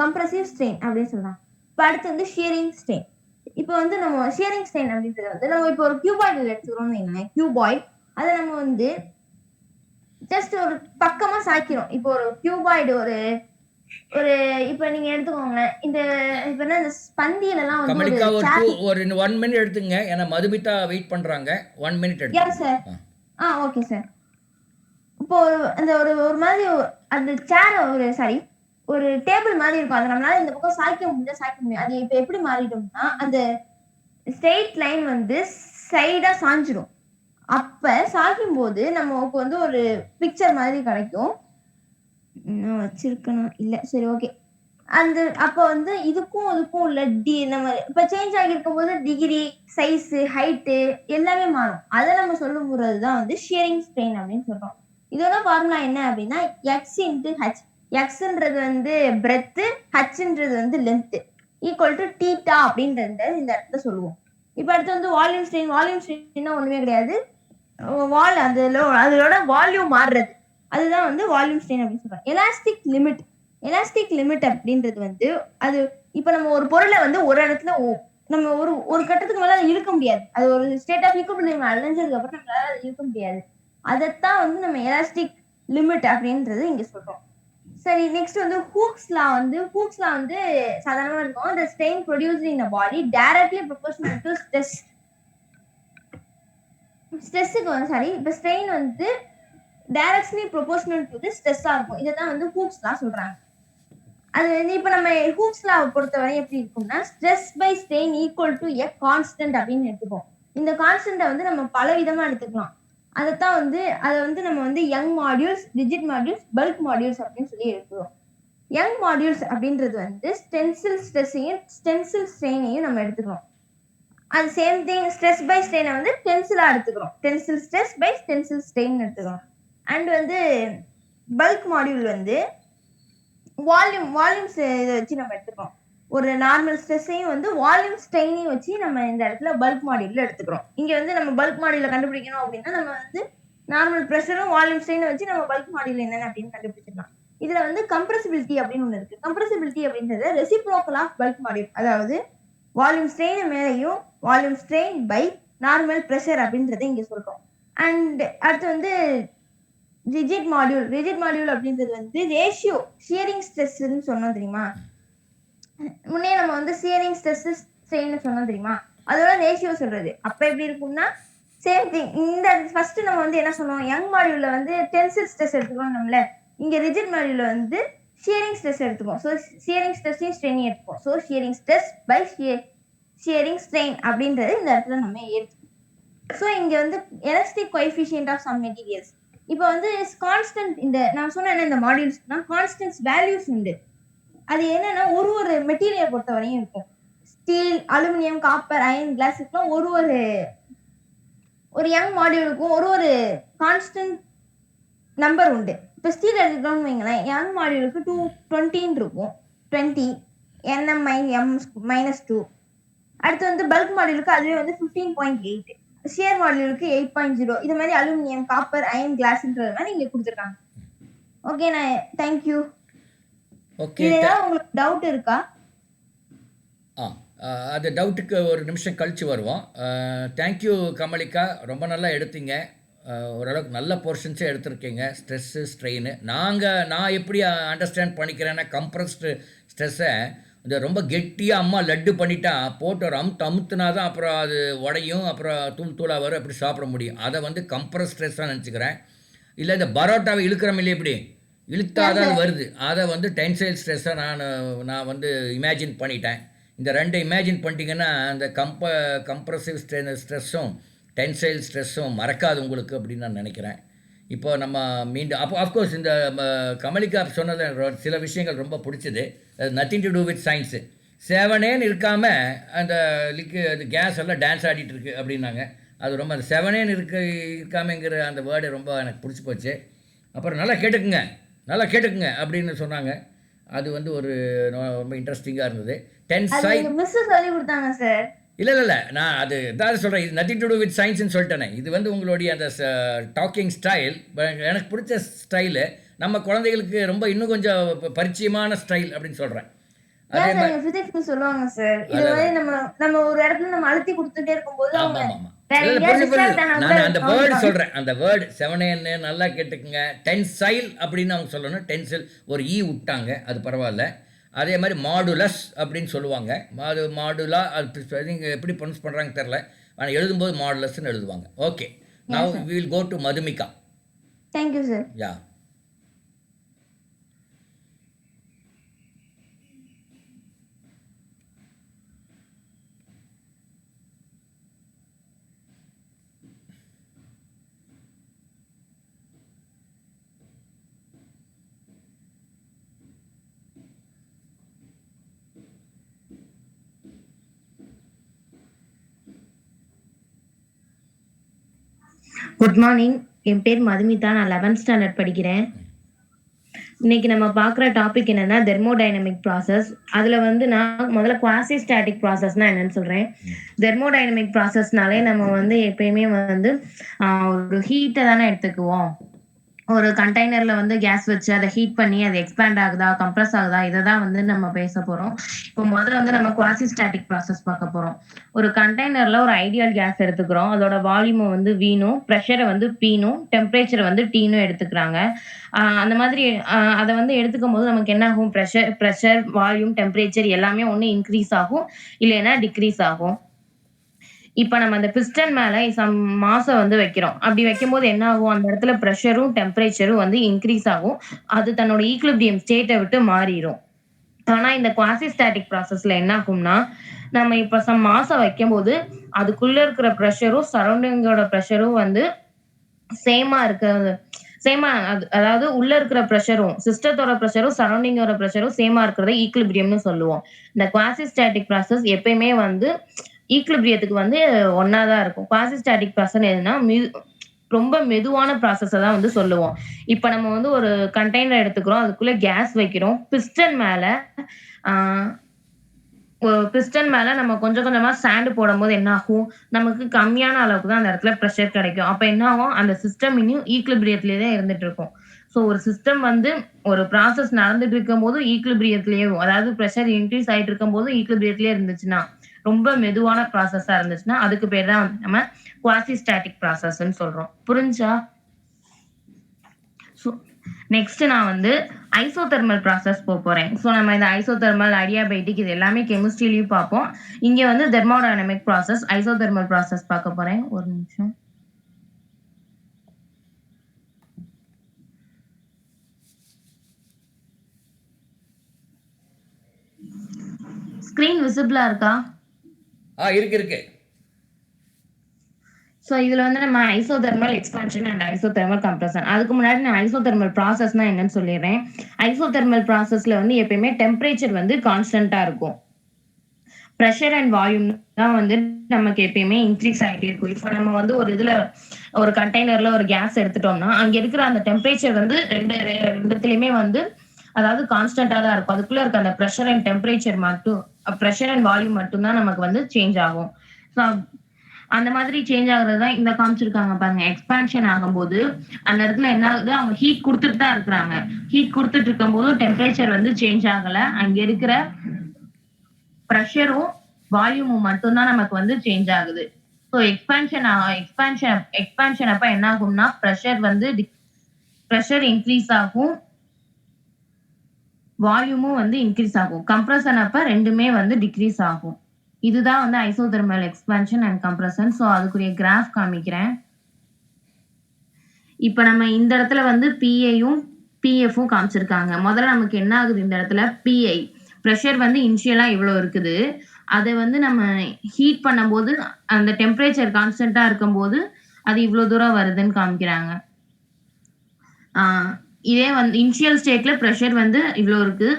கம்ப்ரசிவ் ஸ்ட்ரெயின் அப்படின்னு சொல்றாங்க. இப்போ அடுத்து வந்து ஷியரிங் ஸ்ட்ரெயின். இப்போ வந்து நம்ம ஷியரிங் ஸ்ட்ரெயின் அப்படின்றது வந்து நம்ம இப்போ ஒரு கியூபாய்டு எடுத்துக்கிறோம்னு வைங்களேன். கியூபாய்டு அதை நம்ம வந்து ஜஸ்ட் ஒரு பக்கமா சாய்க்கிறோம். இப்போ ஒரு கியூபாய்டு ஒரு இப்ப நீங்க எடுத்துக்கோங்க, இந்த இப்ப என்ன இந்த பந்தியில எல்லாம் வந்து ஒரு 1 மினிட் எடுத்துங்க, ஏன்னா மதுமிதா வெயிட் பண்றாங்க. 1 மினிட் எடுத்துங்க சார். Okay sir. இப்போ அந்த ஒரு மாதிரி அந்த சேர் ஒரு டேபிள் மாதிரி இருக்கும். அதை நம்மளால இந்த பக்கம் சாய்க்க முடியும். அது இப்ப எப்படி மாறிடும்னா அந்த ஸ்ட்ரெயிட் லைன் வந்து சைடா சாஞ்சிடும். அப்ப சாய்க்கும் போது நமக்கு வந்து ஒரு பிக்சர் மாதிரி கிடைக்கும். வச்சிருக்கணும் இல்ல, சரி ஓகே. அப்ப வந்து இதுக்கும் அதுக்கும் உள்ள நம்ம இப்ப சேஞ்ச் ஆகிருக்கும் போது டிகிரி, சைஸ், ஹைட்டு எல்லாமே மாறும். அதை நம்ம சொல்லும் போதுதான் வந்து ஷியரிங் ஸ்ட்ரெயின் அப்படின்னு சொல்றோம். இதோட ஃபார்முலா என்ன அப்படின்னா எக்ஸ் இன்டு ஹெச். எக்ஸ்ன்றது வந்து பிரெத், ஹெச்ன்றது வந்து லென்த், ஈக்குவல் டு தீட்டா அப்படின்றத இந்த இடத்துல சொல்லுவோம். இப்ப அடுத்து வந்து வால்யூம் ஸ்ட்ரெயின். வால்யூம் ஸ்ட்ரெயின்னா ஒண்ணுமே கிடையாது, அதோட வால்யூம் மாறுறது, அதுதான் வந்து வால்யூம் ஸ்ட்ரெயின் அப்படின்னு சொல்றாங்க. எலாஸ்டிக் லிமிட் அப்படின்றது வந்து அது இப்ப நம்ம ஒரு பொருளை வந்து ஒரு இடத்துல நம்ம ஒரு கட்டத்துக்கு மேல அதை இழுக்க முடியாது. அது ஒரு ஸ்டேட் ஆஃப் ஈக்குவலிபிரியம் அடைஞ்சதுக்கு அப்புறம் நம்மளால அதை இழுக்க முடியாது. அதைத்தான் வந்து நம்ம எலாஸ்டிக் லிமிட் அப்படின்றது இங்க சொல்றோம். சரி, நெக்ஸ்ட் வந்து ஹூக்ஸ் லா வந்து சாதாரணமா இருக்கும். the strain produced in the body directly proportional to ஸ்ட்ரெஸ்ஸுக்கு வந்து இப்ப ஸ்ட்ரெயின் வந்து டைரக்ட்லி ப்ரொபோஷனல் டு தி ஸ்ட்ரெஸ்ஸா இருக்கும். இதான் வந்து ஹூப்ஸ்லாம் சொல்றாங்க. அது வந்து இப்ப நம்ம ஹூப்ஸ்ல பொறுத்தவரை எப்படி இருக்கும்னா stress by strain equal to a constant அப்படின்னு எடுத்துப்போம். இந்த கான்ஸ்டன்ட்டை வந்து நம்ம பல விதமா எடுத்துக்கலாம். அதைத்தான் வந்து அதை வந்து நம்ம வந்து young modules, rigid modules, bulk modules அப்படின்னு சொல்லி எடுத்துக்கிறோம். யங் மாடியூல்ஸ் அப்படின்றது வந்து ஸ்டென்சில் ஸ்ட்ரெஸ்ஸையும் ஸ்டென்சில் ஸ்ட்ரெயினையும் நம்ம எடுத்துக்கிறோம். அது சேம் திங் ஸ்ட்ரெஸ் பை ஸ்ட்ரெயினை வந்து டென்சிலா எடுத்துக்கிறோம். Tensile stress by tensile strain எடுத்துக்கிறோம். அண்ட் வந்து பல்க் மாடியூல் வந்து வால்யூம்ஸ் இதை வச்சு நம்ம எடுத்துக்கிறோம். ஒரு நார்மல் ஸ்ட்ரெஸ்ஸையும் வந்து வால்யூம் ஸ்ட்ரெயினையும் வச்சு நம்ம இந்த இடத்துல பல்க் மாடியூல்ல எடுத்துக்கிறோம். இங்க வந்து நம்ம பல்க் மாடியூல கண்டுபிடிக்கணும் அப்படின்னா நம்ம வந்து நார்மல் ப்ரெஷரும் வால்யூம் ஸ்ட்ரெயினை வச்சு நம்ம பல்க் மாடியூல் என்னென்ன அப்படின்னு கண்டுபிடிச்சிடலாம். இதுல வந்து கம்ப்ரசிபிலிட்டி அப்படின்னு ஒன்று இருக்கு. கம்ப்ரசிபிலிட்டி அப்படின்றது ரெசிப்ரோக்கல் ஆஃப் பல்க் மாடியூல். அதாவது வால்யூம் ஸ்ட்ரெயின் மேலேயும் volume strain by normal pressure அப்படின்றத இங்க சொல்றோம். அண்ட் அடுத்து வந்து ரிஜிட் மாடியூல் அப்படின்றது வந்து ரேஷியோ ஷியரிங் ஸ்ட்ரெஸ்ன்னு சொன்னோம் தெரியுமா? முன்னே நம்ம வந்து ஷியரிங் ஸ்ட்ரெஸ் ஸ்ட்ரெயின் சொன்னோம் தெரியுமா? அதோட ரேஷியோ சொல்றது. அப்ப எப்படி இருக்கும்னா சேம் திங். இந்த ஃபர்ஸ்ட் நம்ம வந்து என்ன சொன்னோம், யங் மாடியூல்ல வந்து டென்சில் ஸ்ட்ரெஸ் எடுத்துக்கோம் நம்மள. இங்க ரிஜிட் மாடியூல்ல வந்து ஷியரிங் ஸ்ட்ரெஸ் எடுத்துக்கோம். ஸோ ஷியரிங் ஸ்ட்ரெஸ்ஸையும் ஸ்ட்ரெயினையும் எடுத்துக்கோம். So shearing stress by shearing strain அப்படின்றது இந்த இடத்துல நம்ம எடுத்துக்கோம். ஸோ இங்க வந்து elastic coefficient of some materials. இப்போ வந்து கான்ஸ்டன்ட், இந்த நான் சொன்னேன் இந்த மாடியூல்ஸ்னா கான்ஸ்டன்ட் வேல்யூஸ் உண்டு. அது என்னன்னா ஒரு மெட்டீரியல் பொறுத்த வரையும் இருக்கும். ஸ்டீல், அலுமினியம், காப்பர், அயன், கிளாஸுக்குலாம் ஒரு யங் மாடியூலுக்கும் ஒரு கான்ஸ்டன்ட் நம்பர் உண்டு. இப்போ ஸ்டீல் எடுத்துக்கணும்னு வைங்களேன், யங் மாடியூலுக்கு 220 இருக்கும். 20 nm-2. அடுத்து வந்து பல்க் மாடியூலுக்கு அதுவே வந்து 15.8. ஷியர் மாடியூலுக்கு 8.0. இது மாதிரி அலுமினியம், காப்பர், அயன், கிளாஸ்ன்றது மாதிரி இங்க கொடுத்துருக்காங்க. ஓகே, நான் தேங்க்யூ. ஓகே. இதுல உங்களுக்கு டவுட் இருக்கா? அது டவுட்டுக்கு ஒரு நிமிஷம் கழித்து வருவோம். தேங்க்யூ கமலிகா, ரொம்ப நல்லா எடுத்தீங்க. ஓரளவுக்கு நல்ல போர்ஷன்ஸே எடுத்திருக்கீங்க. Stress, strain. நான் எப்படி அண்டர்ஸ்டாண்ட் பண்ணிக்கிறேன்னா, கம்ப்ரஸ்டு ஸ்ட்ரெஸ்ஸை இந்த ரொம்ப கெட்டியாக அம்மா லட்டு பண்ணிட்டா போட்டு ஒரு அமுத்துனா தான் அப்புறம் அது உடையும், அப்புறம் தூளாக வரும், அப்படி சாப்பிட முடியும். அதை வந்து கம்ப்ரஸ் ஸ்ட்ரெஸ்ஸாக நினச்சிக்கிறேன். இல்லை இந்த பரோட்டாவை இழுக்கிறோம் இல்லை, எப்படி இழுத்தாதான் வருது, அதை வந்து டென்சைல் ஸ்ட்ரெஸ்ஸாக நான் வந்து இமேஜின் பண்ணிட்டேன். இந்த ரெண்டு இமேஜின் பண்ணிட்டீங்கன்னா அந்த கம்ப்ரசிவ் ஸ்ட்ரெஸ்ஸும் டென்சைல் ஸ்ட்ரெஸ்ஸும் மறக்காது உங்களுக்கு அப்படின்னு நான் நினைக்கிறேன். இப்போ நம்ம மீண்டும் அஃப்கோர்ஸ் இந்த கமலிகா சொன்னது சில விஷயங்கள் ரொம்ப பிடிச்சது. Nothing to do with science. 7 இருக்காமல் அந்த அது கேஸ் எல்லாம் டான்ஸ் ஆடிட்டு இருக்கு அப்படின்னாங்க. அது ரொம்ப அந்த 7 இருக்காமங்கிற அந்த வேர்டு ரொம்ப எனக்கு பிடிச்சி போச்சு. அப்புறம் நல்லா கேட்டுக்குங்க அப்படின்னு சொன்னாங்க. அது வந்து ஒரு ரொம்ப இன்ட்ரெஸ்டிங்காக இருந்தது. 10 சைட் மிஸ் சொல்லி கொடுத்தாங்க சார். இல்லை நான் அது தான் சொல்கிறேன். இது நத்திங் டு டூ வித் சயின்ஸ்ன்னு சொல்லிட்டேனே. இது வந்து உங்களுடைய அந்த டாக்கிங் ஸ்டைல் எனக்கு பிடிச்ச ஸ்டைலு. நம்ம குழந்தைகளுக்கு ரொம்ப இன்னும் கொஞ்சம் பரிச்சயமான ஸ்டைல் அப்படின்னு சொல்கிறேன். அதே மாதிரி பிசிக்ஸ் சொல்லுவாங்க சார். இது மாதிரி நம்ம ஒரு இடத்துல நம்ம அழுத்தி கொடுத்துட்டே இருக்கும்போது ஆமாம் நான் அந்த வேர்டு சொல்கிறேன். அந்த வேர்டு 7 நல்லா கேட்டுக்குங்க. டென்சைல் அப்படின்னு அவங்க சொல்லணும். டென்சில் ஒரு விட்டாங்க, அது பரவாயில்ல. அதே மாதிரி மாடுலஸ் அப்படின்னு சொல்லுவாங்க. மாடுலா அது நீங்கள் எப்படி ப்ரொனவுன்ஸ் பண்ணுறாங்க தெரில, ஆனால் எழுதும்போது மாடுலஸ்ன்னு எழுதுவாங்க. Okay, now we will go to Madhumika. Thank you sir. Yeah, good morning. என் பேர் மதுமிதா. நான் 11th ஸ்டாண்டர்ட் படிக்கிறேன். இன்னைக்கு நம்ம பார்க்குற டாபிக் என்னன்னா தெர்மோடைனமிக் ப்ராசஸ். அதுல வந்து நான் முதல்ல குவாசி ஸ்டாட்டிக் ப்ராசஸ்னா என்னன்னு சொல்றேன். தெர்மோடைனமிக் ப்ராசஸ்னாலே நம்ம வந்து எப்பயுமே வந்து ஒரு ஹீட்டை தானே எடுத்துக்குவோம். ஒரு கண்டெய்னர்ல வந்து கேஸ் வச்சு அதை ஹீட் பண்ணி அது எக்ஸ்பேண்ட் ஆகுதா, கம்ப்ரஸ் ஆகுதா, இதை தான் வந்து நம்ம பேச போறோம். இப்போ முதல்ல வந்து நம்ம குவாசி ஸ்டாட்டிக் ப்ராசஸ் பார்க்க போறோம். ஒரு கண்டெய்னர்ல ஒரு ஐடியல் கேஸ் எடுத்துக்கிறோம். அதோட வால்யூமை வந்து வீணும், ப்ரெஷரை வந்து பீனும், டெம்பரேச்சரை வந்து டீனும் எடுத்துக்கிறாங்க. அந்த மாதிரி அதை வந்து எடுத்துக்கும் போது நமக்கு என்ன ஆகும், ப்ரெஷர், வால்யூம், டெம்பரேச்சர் எல்லாமே ஒன்று இன்க்ரீஸ் ஆகும், இல்லைன்னா டிக்ரீஸ் ஆகும். இப்ப நம்ம அந்த பிஸ்டன் மேல சம் மாஸை வந்து வைக்கிறோம். அப்படி வைக்கும்போது என்ன ஆகும்? அந்த இடத்துல பிரஷரும், டெம்பரேச்சரும் வந்து இன்கிரீஸ் ஆகும். அது தன்னோட ஈக்விலிபிரியம் ஸ்டேட்ட விட்டு மாறிரும். ஆனா இந்த குவாசி ஸ்டாட்டிக் ப்ராசஸ்ல என்ன ஆகும்னா, நம்ம இப்ப சம் மாஸை வைக்கும்போது, அதுக்குள்ள இருக்கிற பிரஷரும், சரவுண்டிங்கோட பிரஷரும் வந்து சேமா இருக்கிறது சேமா அதாவது உள்ள இருக்கிற பிரஷரும், சிஸ்டத்தோட பிரஷரும், சரவுண்டிங்கோட பிரஷரும் சேமா இருக்கிறத ஈக்விலிபிரியம்னு சொல்லுவோம். இந்த குவாசி ஸ்டாட்டிக் ப்ராசஸ் எப்பயுமே வந்து ஈக்விலிபிரியத்துக்கு வந்து ஒண்ணா தான் இருக்கும். குவாசி ஸ்டாட்டிக் ப்ராசஸ் எதுனா ரொம்ப மெதுவான ப்ராசஸ தான் வந்து சொல்லுவோம். இப்ப நம்ம வந்து ஒரு கண்டெய்னர் எடுத்துக்கிறோம். அதுக்குள்ள கேஸ் வைக்கிறோம். ஆ பிஸ்டன் மேல நம்ம கொஞ்சம் கொஞ்சமா சாண்ட் போடும்போது என்ன ஆகும்? நமக்கு கம்மியான அளவுக்கு தான் அந்த இடத்துல பிரஷர் கிடைக்கும். அப்ப என்ன ஆகும்? அந்த சிஸ்டம் இன்னும் ஈக்விலிபிரியத்திலேயே தான் இருந்துட்டு இருக்கும். ஸோ ஒரு சிஸ்டம் வந்து ஒரு ப்ராசஸ் நடந்துட்டு இருக்கும்போது ஈக்விலிபிரியத்திலேயும் அதாவது பிரஷர் இன்கிரீஸ் ஆயிட்டு இருக்கும்போது ஈக்விலிபிரியத்திலேயே இருந்துச்சுன்னா, ரொம்ப மெதுவான ப்ராசஸா இருந்துச்சுன்னா, அதுக்கு பேர் தான் நம்ம குவாசி ஸ்டாட்டிக் ப்ராசஸ்ன்னு சொல்றோம். புரிஞ்சா? ஸோ நெக்ஸ்ட் நான் வந்து ஐசோதெர்மல் ப்ராசஸ் போறேன். ஸோ நம்ம இந்த ஐசோதெர்மல், அடியாபைட்டிக் இது எல்லாமே கெமிஸ்ட்ரிலயும் பார்ப்போம். இங்க வந்து தெர்மோடைனமிக் ப்ராசஸ், ஐசோதெர்மல் ப்ராசஸ் பார்க்க போறேன். ஒரு நிமிஷம். ஸ்கிரீன் விசிபிளா இருக்கா? இருக்கு. ஸோ இதுல வந்து நம்ம isothermal expansion and isothermal compression. அதுக்கு முன்னாடி நான் ஐசோதெர்மல் ப்ராசஸ்னா என்னன்னு சொல்லிடுறேன். ஐசோதெர்மல் ப்ராசஸ்ல வந்து எப்பயுமே டெம்பரேச்சர் வந்து கான்ஸ்டன்டா இருக்கும். பிரஷர் அண்ட் வால்யூம் தான் வந்து நமக்கு எப்பயுமே இன்க்ரீஸ் ஆகிட்டே இருக்கும். இப்போ நம்ம வந்து ஒரு இதுல ஒரு கண்டெய்னர்ல ஒரு கேஸ் எடுத்துட்டோம்னா, அங்க இருக்கிற அந்த டெம்பரேச்சர் வந்து ரெண்டுத்துலயுமே வந்து அதாவது கான்ஸ்டன்டா தான் இருக்கும். அதுக்குள்ள இருக்க அந்த பிரஷர் அண்ட் டெம்பரேச்சர் மட்டும், பிரஷர் அண்ட் வால்யூம் மட்டும் தான் நமக்கு வந்து சேஞ்ச் ஆகும். ஸோ அந்த மாதிரி சேஞ்ச் ஆகுறது தான் இந்த காமிச்சிருக்காங்க பாருங்க. எக்ஸ்பான்ஷன் ஆகும்போது அந்த இடத்துல என்ன ஆகுது? அவங்க ஹீட் கொடுத்துட்டு தான் இருக்கிறாங்க. ஹீட் கொடுத்துட்டு இருக்கும் போது டெம்பரேச்சர் வந்து சேஞ்ச் ஆகல. அங்க இருக்கிற பிரஷரும் வால்யூமும் மட்டும்தான் நமக்கு வந்து சேஞ்ச் ஆகுது. ஸோ எக்ஸ்பான்ஷன் அப்ப என்ன ஆகும்னா பிரஷர் இன்க்ரீஸ் ஆகும், வால்யூமும் வந்து இன்க்ரீஸ் ஆகும். கம்ப்ரஷன் அப்ப ரெண்டுமே வந்து டிக்ரீஸ் ஆகும். இதுதான் வந்து isothermal expansion and compression. So அதுக்குரிய கிராஃப் காமிக்கிறேன். இப்ப நம்ம இந்த இடத்துல வந்து பிஐயும் பிஎஃப்பும் காமிச்சிருக்காங்க. முதல்ல நமக்கு என்ன ஆகுது? இந்த இடத்துல பிஐ பிரஷர் வந்து இனிஷியலா இவ்வளவு இருக்குது. அதை வந்து நம்ம ஹீட் பண்ணும்போது அந்த டெம்பரேச்சர் கான்ஸ்டன்டா இருக்கும்போது அது இவ்வளவு தூரம் வருதுன்னு காமிக்கிறாங்க. இதே வந்து இனிஷியல் ஸ்டேட்ல பிரஷர் வந்து இவ்வளவு இருக்கு,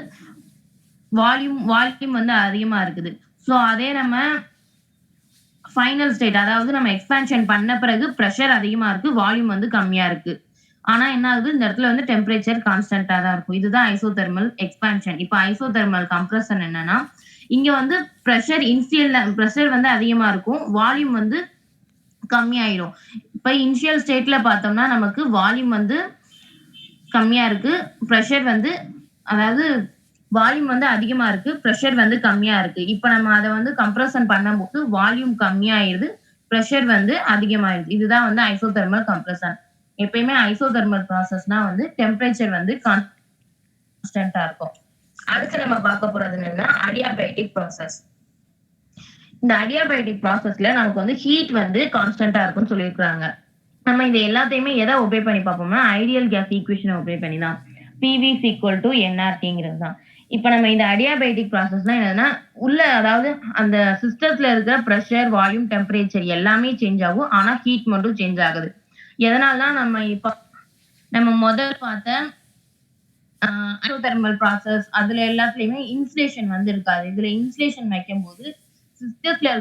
வால்யூம் வந்து அதிகமா இருக்குது. ஸோ அதே நம்ம ஃபைனல் ஸ்டேட் அதாவது நம்ம எக்ஸ்பான்ஷன் பண்ண பிறகு பிரஷர் அதிகமா இருக்கு, வால்யூம் வந்து கம்மியா இருக்கு. ஆனா என்ன ஆகுது? இந்த இடத்துல வந்து டெம்பரேச்சர் கான்ஸ்டன்டா தான் இருக்கும். இதுதான் ஐசோதெர்மல் எக்ஸ்பான்ஷன். இப்போ ஐசோதெர்மல் கம்ப்ரஷன் என்னன்னா, இங்க வந்து பிரஷர் வந்து அதிகமா இருக்கும், வால்யூம் வந்து கம்மியாயிடும். இப்ப இனிஷியல் ஸ்டேட்ல பார்த்தோம்னா நமக்கு வால்யூம் வந்து கம்மியா இருக்கு, பிரஷர் வந்து அதாவது வால்யூம் வந்து அதிகமா இருக்கு, பிரஷர் வந்து கம்மியா இருக்கு. இப்ப நம்ம அதை வந்து கம்ப்ரஷன் பண்ணும்போது வால்யூம் கம்மியாயிருது, பிரஷர் வந்து அதிகமாயிருது. இதுதான் வந்து ஐசோதெர்மல் கம்ப்ரஷன். எப்பயுமே ஐசோதெர்மல் ப்ராசஸ்னா வந்து டெம்பரேச்சர் வந்து கான்ஸ்டன்டா இருக்கும். அடுத்து நம்ம பார்க்க போறது என்னன்னா அடியாபைட்டிக் ப்ராசஸ். இந்த அடியாபைட்டிக் ப்ராசஸ்ல நமக்கு வந்து ஹீட் வந்து கான்ஸ்டன்டா இருக்கும்னு சொல்லியிருக்காங்க. நம்ம இந்த எல்லாத்தையுமே எதை ஒபே பண்ணி பார்ப்போம்னா ஐடியல் கேஸ் ஈக்குவேஷனை ஒபே பண்ணி தான். PV = nRTங்கிறது தான். இப்ப நம்ம இந்த அடியாபைட்டிக் ப்ராசஸ்னா என்னன்னா உள்ள அதாவது அந்த சிஸ்டத்துல இருக்கிற பிரஷர், வால்யூம், டெம்பரேச்சர் எல்லாமே சேஞ்ச் ஆகும். ஆனா ஹீட் மட்டும் சேஞ்ச் ஆகுது. எதனாலனா நம்ம முதல்ல பார்த்த ஐசோதெர்மல் ப்ராசஸ் அதுல எல்லாத்துலயுமே இன்சுலேஷன் வந்து இருக்காது. இதுல இன்சுலேஷன் வைக்கும் போது சிஸ்டத்துல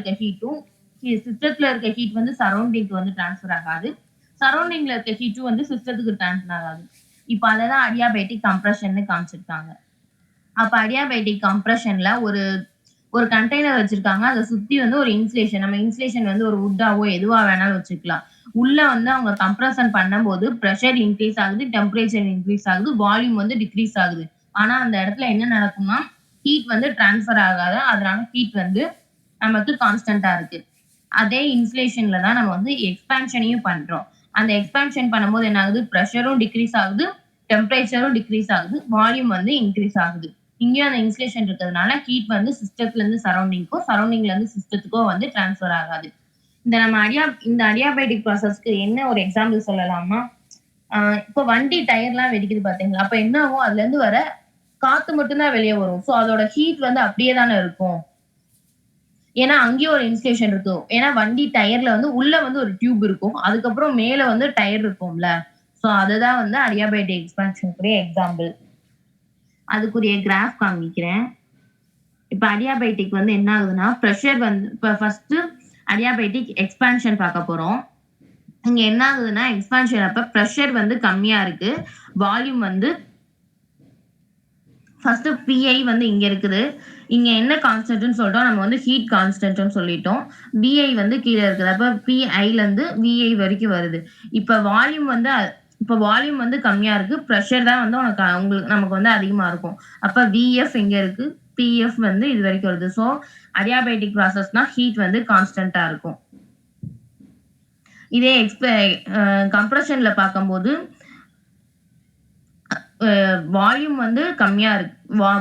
இருக்க ஹீட் வந்து சரௌண்டிங்க்கு வந்து டிரான்ஸ்ஃபர் ஆகாது, சரௌண்டிங்ல இருக்க ஹீட்டும் வந்து சிஸ்டத்துக்கு டிரான்ஸ்ஃபர் ஆகாது. இப்ப அததான் அடியாபைட்டிக் கம்ப்ரஷன் காமிச்சிருக்காங்க. அப்ப அடியாபைட்டிக் கம்ப்ரஷன்ல ஒரு கண்டெய்னர் வச்சிருக்காங்க. அதை சுத்தி வந்து ஒரு இன்சுலேஷன், நம்ம இன்சுலேஷன் வந்து ஒரு வுட்டாவோ எதுவா வேணாலும் வச்சுக்கலாம். உள்ள வந்து அவங்க கம்ப்ரஷன் பண்ணும்போது பிரஷர் இன்க்ரீஸ் ஆகுது, டெம்பரேச்சர் இன்க்ரீஸ் ஆகுது, வால்யூம் வந்து டிக்ரீஸ் ஆகுது. ஆனா அந்த இடத்துல என்ன நடக்கும்னா ஹீட் வந்து டிரான்ஸ்ஃபர் ஆகாது, அதனால ஹீட் வந்து நமக்கு கான்ஸ்டன்டா இருக்கு. அதே இன்சுலேஷன்ல தான் நம்ம வந்து எக்ஸ்பான்ஷனையும் பண்றோம். அந்த எக்ஸ்பான்ஷன் பண்ணும்போது என்ன ஆகுது? பிரஷரும் டிக்ரீஸ் ஆகுது, டெம்பரேச்சரும் டிக்ரீஸ் ஆகுது, வால்யூம் வந்து இன்க்ரீஸ் ஆகுது. இங்கேயும் அந்த இன்சுலேஷன் இருக்கிறதுனால ஹீட் வந்து சிஸ்டத்துல இருந்து சரௌண்டிங்க்கோ, சரௌண்டிங்ல இருந்து சிஸ்டத்துக்கோ வந்து டிரான்ஸ்ஃபர் ஆகாது. இந்த அடியாபேட்டிக் ப்ராசஸ்க்கு என்ன ஒரு எக்ஸாம்பிள் சொல்லலாமா? இப்போ வண்டி டயர்லாம் வெடிக்குது பாத்தீங்களா? அப்ப என்ன ஆகும்? அதுல இருந்து வர காத்து மட்டும் தான் வெளியே வரும். சோ அதோட ஹீட் வந்து அப்படியே தானே இருக்கும். ஏன்னா அங்கேயும் ஒரு இன்சுலேஷன் இருக்கும். ஏன்னா வண்டி டயர்ல வந்து உள்ள வந்து ஒரு டியூப் இருக்கும். அதுக்கப்புறம் மேல வந்து டயர் இருக்கும்ல. சோ அதுதான் வந்து அடியாபேட்டிக் எக்ஸ்பான்ஷனுக்குரிய எக்ஸாம்பிள். அதுக்குரிய கிராஃப் காமிக்கிறேன். இப்ப அடியாபைட்டிக் வந்து என்ன ஆகுதுன்னா பிரஷர் வந்து இப்ப ஃபர்ஸ்ட் அடியாபைட்டிக் எக்ஸ்பான்ஷன் பார்க்க போறோம். இங்க என்ன ஆகுதுன்னா எக்ஸ்பான்ஷன் அப்ப பிரஷர் வந்து கம்மியா இருக்கு, வால்யூம் வந்து ஃபர்ஸ்ட் பிஐ வந்து இங்க இருக்குது. இங்க என்ன கான்ஸ்டன்ட்னு சொல்றோம், நம்ம வந்து ஹீட் கான்ஸ்டன்ட்னு சொல்லிட்டோம். பிஐ வந்து கீழே இருக்குது. அப்ப பிஐல இருந்து விஐ வரைக்கும் வருது. இப்ப வால்யூம் வந்து கம்மியா இருக்கு, பிரஷர் தான் வந்து உங்களுக்கு நமக்கு வந்து அதிகமா இருக்கும். அப்ப விஎஃப் எங்க இருக்கு, பிஎஃப் வந்து இது வரைக்கும் வருது. ஸோ அடியாபைட்டிக் ப்ராசஸ்னா ஹீட் வந்து கான்ஸ்டன்டா இருக்கும். இதே கம்ப்ரஷன்ல பார்க்கும்போது வால்யூம் வந்து கம்மியா இருக்கு,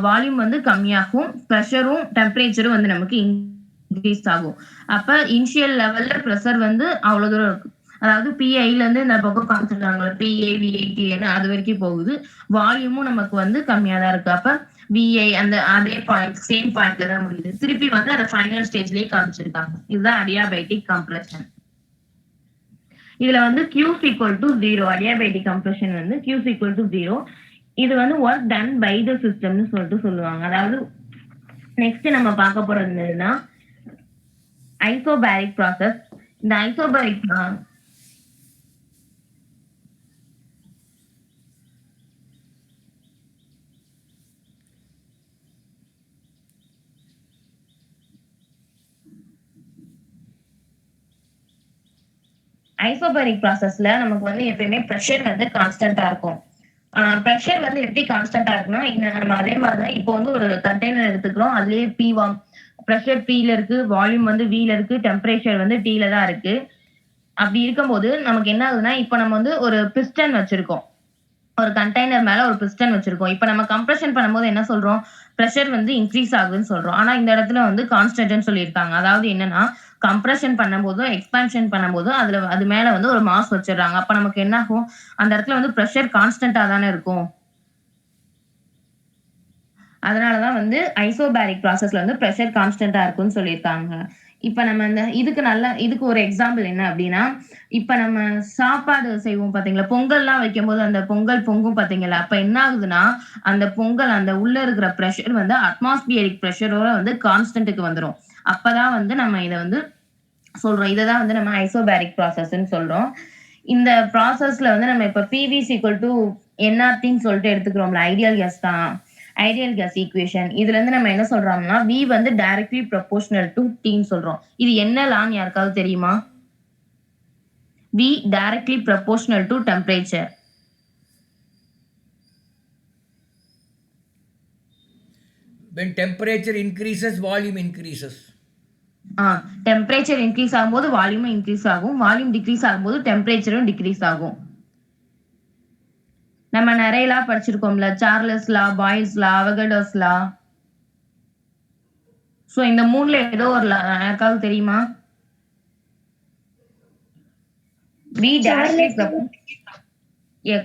வால்யூம் வந்து கம்மியாகும், ப்ரெஷரும் டெம்பரேச்சரும் வந்து நமக்கு இன்க்ரீஸ் ஆகும். அப்ப இனிஷியல் லெவல்ல ப்ரெஷர் வந்து அவ்வளவு தூரம் இருக்கு. அதாவது பிஐல இருந்து இந்த பக்கம் காமிச்சிருக்காங்க பிஏ விஐடின்னு அது வரைக்கும் போகுது. வால்யூமும் நமக்கு வந்து கம்மியா தான் இருக்கு. அப்ப விஐ அந்த அதே பாயிண்ட் சேம் பாயிண்ட்ல தான் முடியுது. திருப்பி வந்து அந்த ஃபைனல் ஸ்டேஜ்லயே காமிச்சிருக்காங்க. இதுதான் அடியாபைட்டிக் கம்ப்ரஷன். இதுல வந்து Q equal to 0 அடியாபைட்டிக் கம்ப்ரஷன் வந்து Q equal to 0. இது வந்து ஒர்க் டன் பை த சிஸ்டம்னு சொல்லிட்டு சொல்லுவாங்க. அதாவது நெக்ஸ்ட் நம்ம பார்க்க போறது என்னன்னா ஐசோபேரிக் ப்ராசஸ். இந்த ஐசோபேரிக் ப்ராசஸ்ல நமக்கு வந்து எப்பயுமே ப்ரெஷர் வந்து கான்ஸ்டன்டா இருக்கும். ப்ரெஷர் வந்து எப்படி கான்ஸ்டன்டா இருக்குன்னா நம்ம அதே மாதிரிதான் இப்போ வந்து ஒரு கண்டெய்னர் எடுத்துக்கிறோம். அதுலயே ப்ரெஷர் Pல இருக்கு, வால்யூம் வந்து Vல இருக்கு, டெம்பரேச்சர் வந்து Tல தான் இருக்கு. அப்படி இருக்கும்போது நமக்கு என்ன ஆகுதுன்னா இப்ப நம்ம வந்து ஒரு பிஸ்டன் வச்சிருக்கோம், ஒரு கண்டெய்னர் மேல ஒரு பிஸ்டன் வச்சிருக்கோம். இப்ப நம்ம கம்ப்ரஷன் பண்ணும்போது என்ன சொல்றோம், பிரஷர் வந்து இன்க்ரீஸ் ஆகுதுன்னு சொல்றோம். ஆனா இந்த இடத்துல வந்து கான்ஸ்டன்ட்னு சொல்லியிருக்காங்க. அதாவது என்னன்னா கம்ப்ரஷன் பண்ணும்போதும் எக்ஸ்பான்ஷன் பண்ணும்போதும் அது மேல வந்து ஒரு மாஸ் வச்சிடுறாங்க. அப்ப நமக்கு என்ன ஆகும், அந்த இடத்துல வந்து பிரஷர் கான்ஸ்டன்டா தானே இருக்கும். அதனாலதான் வந்து ஐசோபேரிக் ப்ராசஸ்ல வந்து பிரஷர் கான்ஸ்டன்டா இருக்கும்னு சொல்லியிருக்காங்க. இப்ப நம்ம இதுக்கு ஒரு எக்ஸாம்பிள் என்ன அப்படின்னா, இப்ப நம்ம சாப்பாடு செய்வோம் பாத்தீங்களா, பொங்கல்லாம் வைக்கும் போது அந்த பொங்கல் பொங்கும் பாத்தீங்களா, அப்ப என்ன ஆகுதுன்னா அந்த பொங்கல் அந்த உள்ள இருக்கிற பிரஷர் வந்து அட்மாஸ்பியரிக் பிரஷரோட வந்து கான்ஸ்டன்ட்டுக்கு வந்துரும். அப்பதான் வந்து நம்ம இதை வந்து சொல்றோம். இததான் வந்து நம்ம ஐசோபேரிக் ப்ராசஸ்ன்னு சொல்றோம். இந்த ப்ராசஸ்ல வந்து நம்ம இப்ப PV equal to nRTன்னு சொல்லிட்டு எடுத்துக்கிறோம்ல, ஐடியல் கேஸ் தான், ஐடியல் கேஸ் ஈக்குவேஷன். இதுல இருந்து நம்ம என்ன சொல்றோம்னா V வந்து டைரக்ட்லி ப்ரொபோர்ஷனல் டு Tன்னு சொல்றோம். இது என்ன லான்னு யாருக்காவது தெரியுமா? V directly proportional to temperature. When temperature increases, volume increases. Temperature increase ஆகும்போது வால்யூமும் இன்க்ரீஸ் ஆகும், வால்யூம் டிக்ரீஸ் ஆகும்போது டெம்பரேச்சரும் டிக்ரீஸ் ஆகும். நம்ம நிறைய லா படிச்சிருக்கோம்ல, Charles law, Boyle's law, Avogadro's law. So இந்த மூணுல ஏதோ ஒரு லா யாருக்காவது தெரியுமா?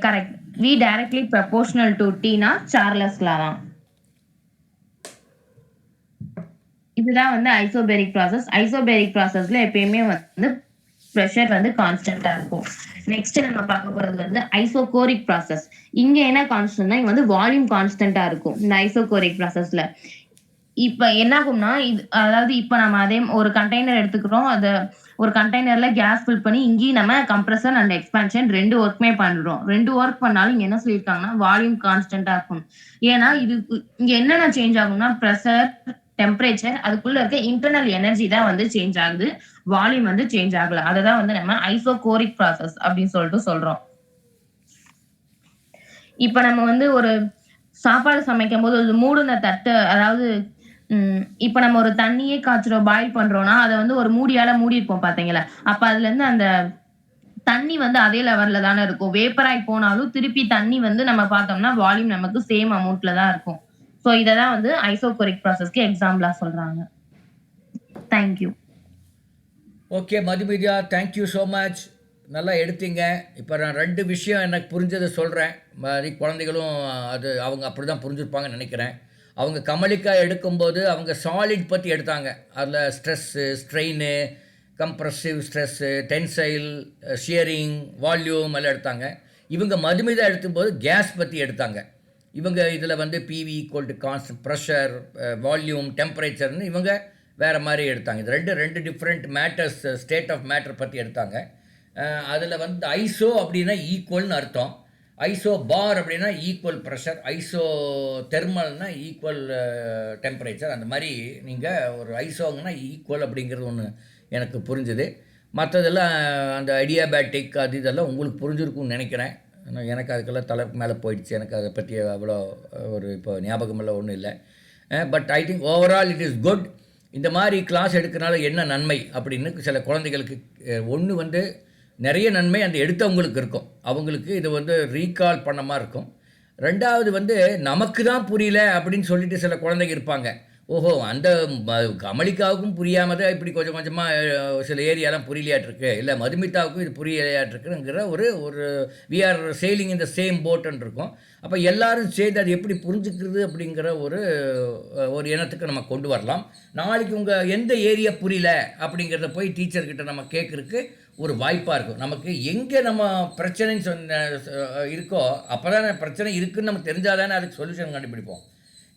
Correct. V directly proportional to Tனா சார்லஸ் லா தான். இதுதான் வந்து ஐசோபேரிக் ப்ராசஸ். ஐசோபேரிக் ப்ராசஸ்ல எப்பயுமே வந்து பிரஷர் வந்து கான்ஸ்டன்டா இருக்கும். நெக்ஸ்ட் நம்ம பார்க்க போறது வந்து ஐசோகோரிக் ப்ராசஸ். இங்க என்ன கான்ஸ்டன்ட்னா இங்க வந்து வால்யூம் கான்ஸ்டன்டா இருக்கும் இந்த ஐசோகோரிக் ப்ராசஸ்ல. இப்ப என்ன ஆகும்னா அதாவது இப்ப நம்ம அதே ஒரு கண்டெய்னர் எடுத்துக்கிறோம், அத ஒரு கண்டெய்னர்ல கேஸ் ஃபில் பண்ணி இங்கேயும் நம்ம கம்ப்ரஷன் அண்ட் எக்ஸ்பான்ஷன் ரெண்டு ஒர்க்குமே பண்றோம். ரெண்டு ஒர்க் பண்ணாலும் இங்க என்ன சொல்லியிருக்காங்கன்னா வால்யூம் கான்ஸ்டன்டா இருக்கும். ஏன்னா இது இங்க என்னென்ன சேஞ்ச் ஆகும்னா பிரஷர், டெம்பரேச்சர், அதுக்குள்ள இருக்க இன்டர்னல் எனர்ஜி தான் வந்து சேஞ்ச் ஆகுது, வால்யூம் வந்து சேஞ்ச் ஆகல. அததான் வந்து நம்ம ஐசோகோரிக் ப்ராசஸ் அப்படின்னு சொல்லிட்டு சொல்றோம். இப்ப நம்ம வந்து ஒரு சாப்பாடு சமைக்கும் போது ஒரு மூடின தட்டு, அதாவது இப்ப நம்ம ஒரு தண்ணியே காய்ச்சுறோம், பாயில் பண்றோம்னா அதை வந்து ஒரு மூடியால மூடி இருப்போம் பாத்தீங்களா, அப்ப அதுல இருந்து அந்த தண்ணி வந்து அதே லெவல்ல தானே இருக்கும். வேப்பராய் போனாலும் திருப்பி தண்ணி வந்து நம்ம பார்த்தோம்னா வால்யூம் நமக்கு சேம் அமௌண்ட்ல தான் இருக்கும். சோ இததான் வந்து ஐசோகோரிக் ப்ராசஸ்க்கு எக்ஸாம்பிளா சொல்றாங்க. Thank you. Okay Madhumita, thank you so much. நல்லா எடுத்தீங்க. இப்போ நான் 2 விஷயம் எனக்கு புரிஞ்சதை சொல்கிறேன். மாதிரி குழந்தைகளும் அது அவங்க அப்படி தான் புரிஞ்சுருப்பாங்கன்னு நினைக்கிறேன். அவங்க கமலிக்கா எடுக்கும்போது அவங்க சாலிட் பற்றி எடுத்தாங்க. அதில் stress, strain, compressive stress, tensile, shearing, volume எல்லாம் எடுத்தாங்க. இவங்க மதுமிதா எடுக்கும்போது கேஸ் பற்றி எடுத்தாங்க. இவங்க இதில் வந்து PV equal to constant pressure, volume, டெம்பரேச்சர்னு இவங்க வேறு மாதிரி எடுத்தாங்க. இது ரெண்டு different matters, state of matter பற்றி எடுத்தாங்க. அதில் வந்து ஐசோ அப்படின்னா ஈக்குவல்னு அர்த்தம், ஐசோ பார் அப்படின்னா ஈக்குவல் ப்ரெஷர், ஐசோ தெர்மல்னா ஈக்குவல் டெம்பரேச்சர். அந்த மாதிரி நீங்கள் ஒரு ஐசோங்கன்னா ஈக்குவல் அப்படிங்கிறது ஒன்று எனக்கு புரிஞ்சுது. மற்றதெல்லாம் அந்த ஐடியாபேட்டிக் அது இதெல்லாம் உங்களுக்கு புரிஞ்சிருக்கும்னு நினைக்கிறேன். எனக்கு அதுக்கெல்லாம் தலைக்கு மேலே போயிடுச்சு. எனக்கு அதை பற்றி அவ்வளோ ஒரு இப்போ ஞாபகமெல்லாம் ஒன்றும் இல்லை. But I think overall it is good. இந்த மாதிரி கிளாஸ் எடுக்கிறனால என்ன நன்மை அப்படின்னு சில குழந்தைகளுக்கு ஒன்று வந்து நிறைய நன்மை அந்த எடுத்தவங்களுக்கு இருக்கும், அவங்களுக்கு இது வந்து ரீகால் பண்ண மாதிரி இருக்கும். 2வது வந்து நமக்கு தான் புரியல அப்படின்னு சொல்லிட்டு சில குழந்தைங்க இருப்பாங்க. ஓஹோ, அந்த கமலிக்காவுக்கும் புரியாமல் தான் இப்படி கொஞ்சம் கொஞ்சமாக சில ஏரியாலாம் புரியலையாட்டிருக்கு, இல்லை மதுமிதாவுக்கும் இது புரியலையாட்டிருக்குங்கிற ஒரு we are sailing in the same போட்டுன்னு இருக்கும். அப்போ எல்லாரும் சேர்ந்து அது எப்படி புரிஞ்சுக்கிறது அப்படிங்கிற ஒரு எண்ணத்துக்கு நம்ம கொண்டு வரலாம். நாளைக்கு உங்கள் எந்த ஏரியா புரியல அப்படிங்கிறத போய் டீச்சர்கிட்ட நம்ம கேட்குறதுக்கு ஒரு வாய்ப்பாக இருக்கும். நமக்கு எங்கே நம்ம பிரச்சனைன்னு இருக்கோ அப்போ தானே பிரச்சனை இருக்குதுன்னு நம்ம தெரிஞ்சால் தானே அதுக்கு சொல்யூஷன் கண்டுபிடிப்போம்.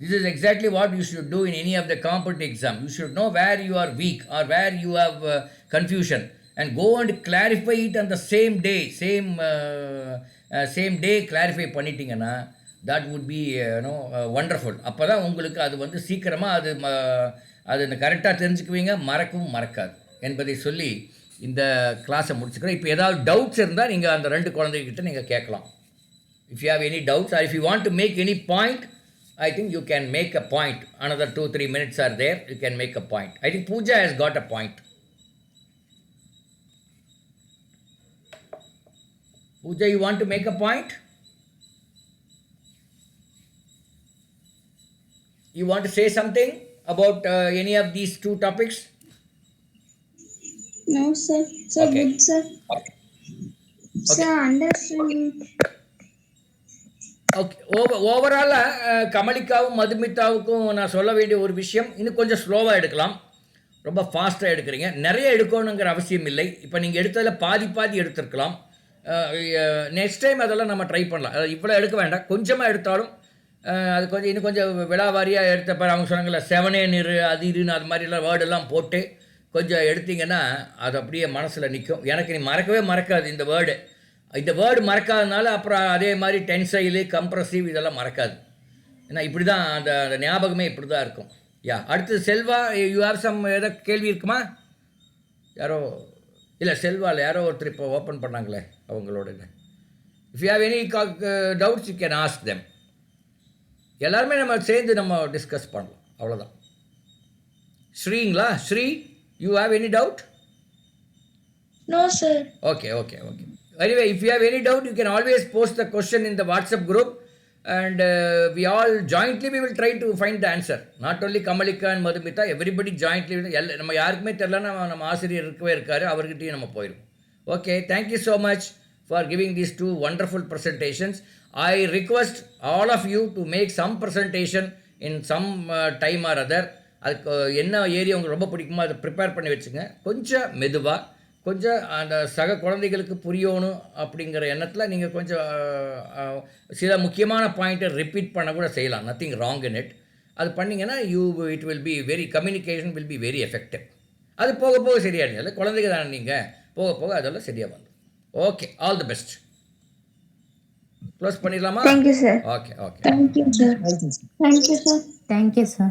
This is exactly what you should do in any of the competitive exam. You should know where you are weak or where you have confusion and go and clarify it on the same day. Same day clarify பண்ணிட்டீங்கன்னா that would be wonderful. அப்போ தான் உங்களுக்கு அது வந்து சீக்கிரமாக அது கரெக்டாக தெரிஞ்சுக்குவீங்க, மறக்கவும் மறக்காது என்பதை சொல்லி இந்த கிளாஸை முடிச்சுக்கிறேன். இப்போ ஏதாவது டவுட்ஸ் இருந்தால் நீங்கள் அந்த 2 குழந்தைகிட்ட நீங்கள் கேட்கலாம். If you have any doubts or if you want to make any point, I think you can make a point. Another 2-3 minutes are there. You can make a point. I think Pooja has got a point. Pooja, you want to make a point? You want to say something about any of these 2 topics? No, sir. So Okay. good, sir. Okay. Sir, understanding. Okay, ஓவராலாக கமலிக்காவும் மதுமிதாவுக்கும் நான் சொல்ல வேண்டிய ஒரு விஷயம், இன்னும் கொஞ்சம் ஸ்லோவாக எடுக்கலாம். ரொம்ப ஃபாஸ்ட்டாக எடுக்கிறீங்க. நிறைய எடுக்கணுங்கிற அவசியம் இல்லை. இப்போ நீங்கள் எடுத்ததில் பாதி எடுத்துருக்கலாம். நெக்ஸ்ட் டைம் அதெல்லாம் நம்ம ட்ரை பண்ணலாம். இவ்வளோ எடுக்க வேண்டாம், கொஞ்சமாக எடுத்தாலும் அது கொஞ்சம் இன்னும் கொஞ்சம் விழாவாரியாக எடுத்தப்போ அவங்க சொன்னாங்கல்ல 7 நிறு அது இதுன்னு அது மாதிரிலாம் வேர்டெல்லாம் போட்டு கொஞ்சம் எடுத்திங்கன்னா அது அப்படியே மனசில் நிற்கும். எனக்கு நீ மறக்கவே மறக்காது இந்த வேர்டு மறக்காதனால அப்புறம் அதே மாதிரி டென்சைலு, கம்ப்ரஸிவ் இதெல்லாம் மறக்காது. ஏன்னா இப்படி தான் அந்த ஞாபகமே இப்படி தான் இருக்கும். அடுத்தது செல்வா, யூ ஹேவ் சம் ஏதோ கேள்வி இருக்குமா? யாரோ இல்லை, செல்வாவில் யாரோ ஒருத்தர் இப்போ ஓப்பன் பண்ணாங்களே அவங்களோட இது. If you have any doubts you can ask them. எல்லாருமே நம்ம சேர்ந்து நம்ம டிஸ்கஸ் பண்ணலாம், அவ்வளோதான். ஸ்ரீங்களா? Sri, you have any doubt? No, sir. Okay. Anyway, if you have any doubt, you can always post the question in the WhatsApp group and we all jointly we will try to find the answer. Not only Kamalika and Madhumita, everybody jointly. நம்ம யாருக்குமே தெரியலன்னா நம்ம ஆசிரியர் இருக்கவே இருக்காரு, அவர்கிட்டையும் நம்ம போயிடும். Okay, thank you so much for giving these 2 wonderful presentations. I request all of you to make some presentation in some time or other. அதுக்கு என்ன ஏரியா உங்களுக்கு ரொம்ப பிடிக்குமோ அதை ப்ரிப்பேர் பண்ணி வச்சுங்க. கொஞ்சம் மெதுவாக, கொஞ்சம் அந்த சக குழந்தைகளுக்கு புரியணும் அப்படிங்கிற எண்ணத்தில் நீங்கள் கொஞ்சம் சில முக்கியமான பாயிண்ட்டை ரிப்பீட் பண்ண கூட செய்யலாம். Nothing wrong in it. அது பண்ணிங்கன்னா it will be communication will be very effective. அது போக போக சரியாயிடுங்க. குழந்தைங்க தானே நீங்கள், போக போக அதெல்லாம் சரியாக வந்துடும். Okay, all the best. Close பண்ணிடலாமா? Thank you, sir. Okay. Thank you, sir. Thank you, sir. Thank you, sir.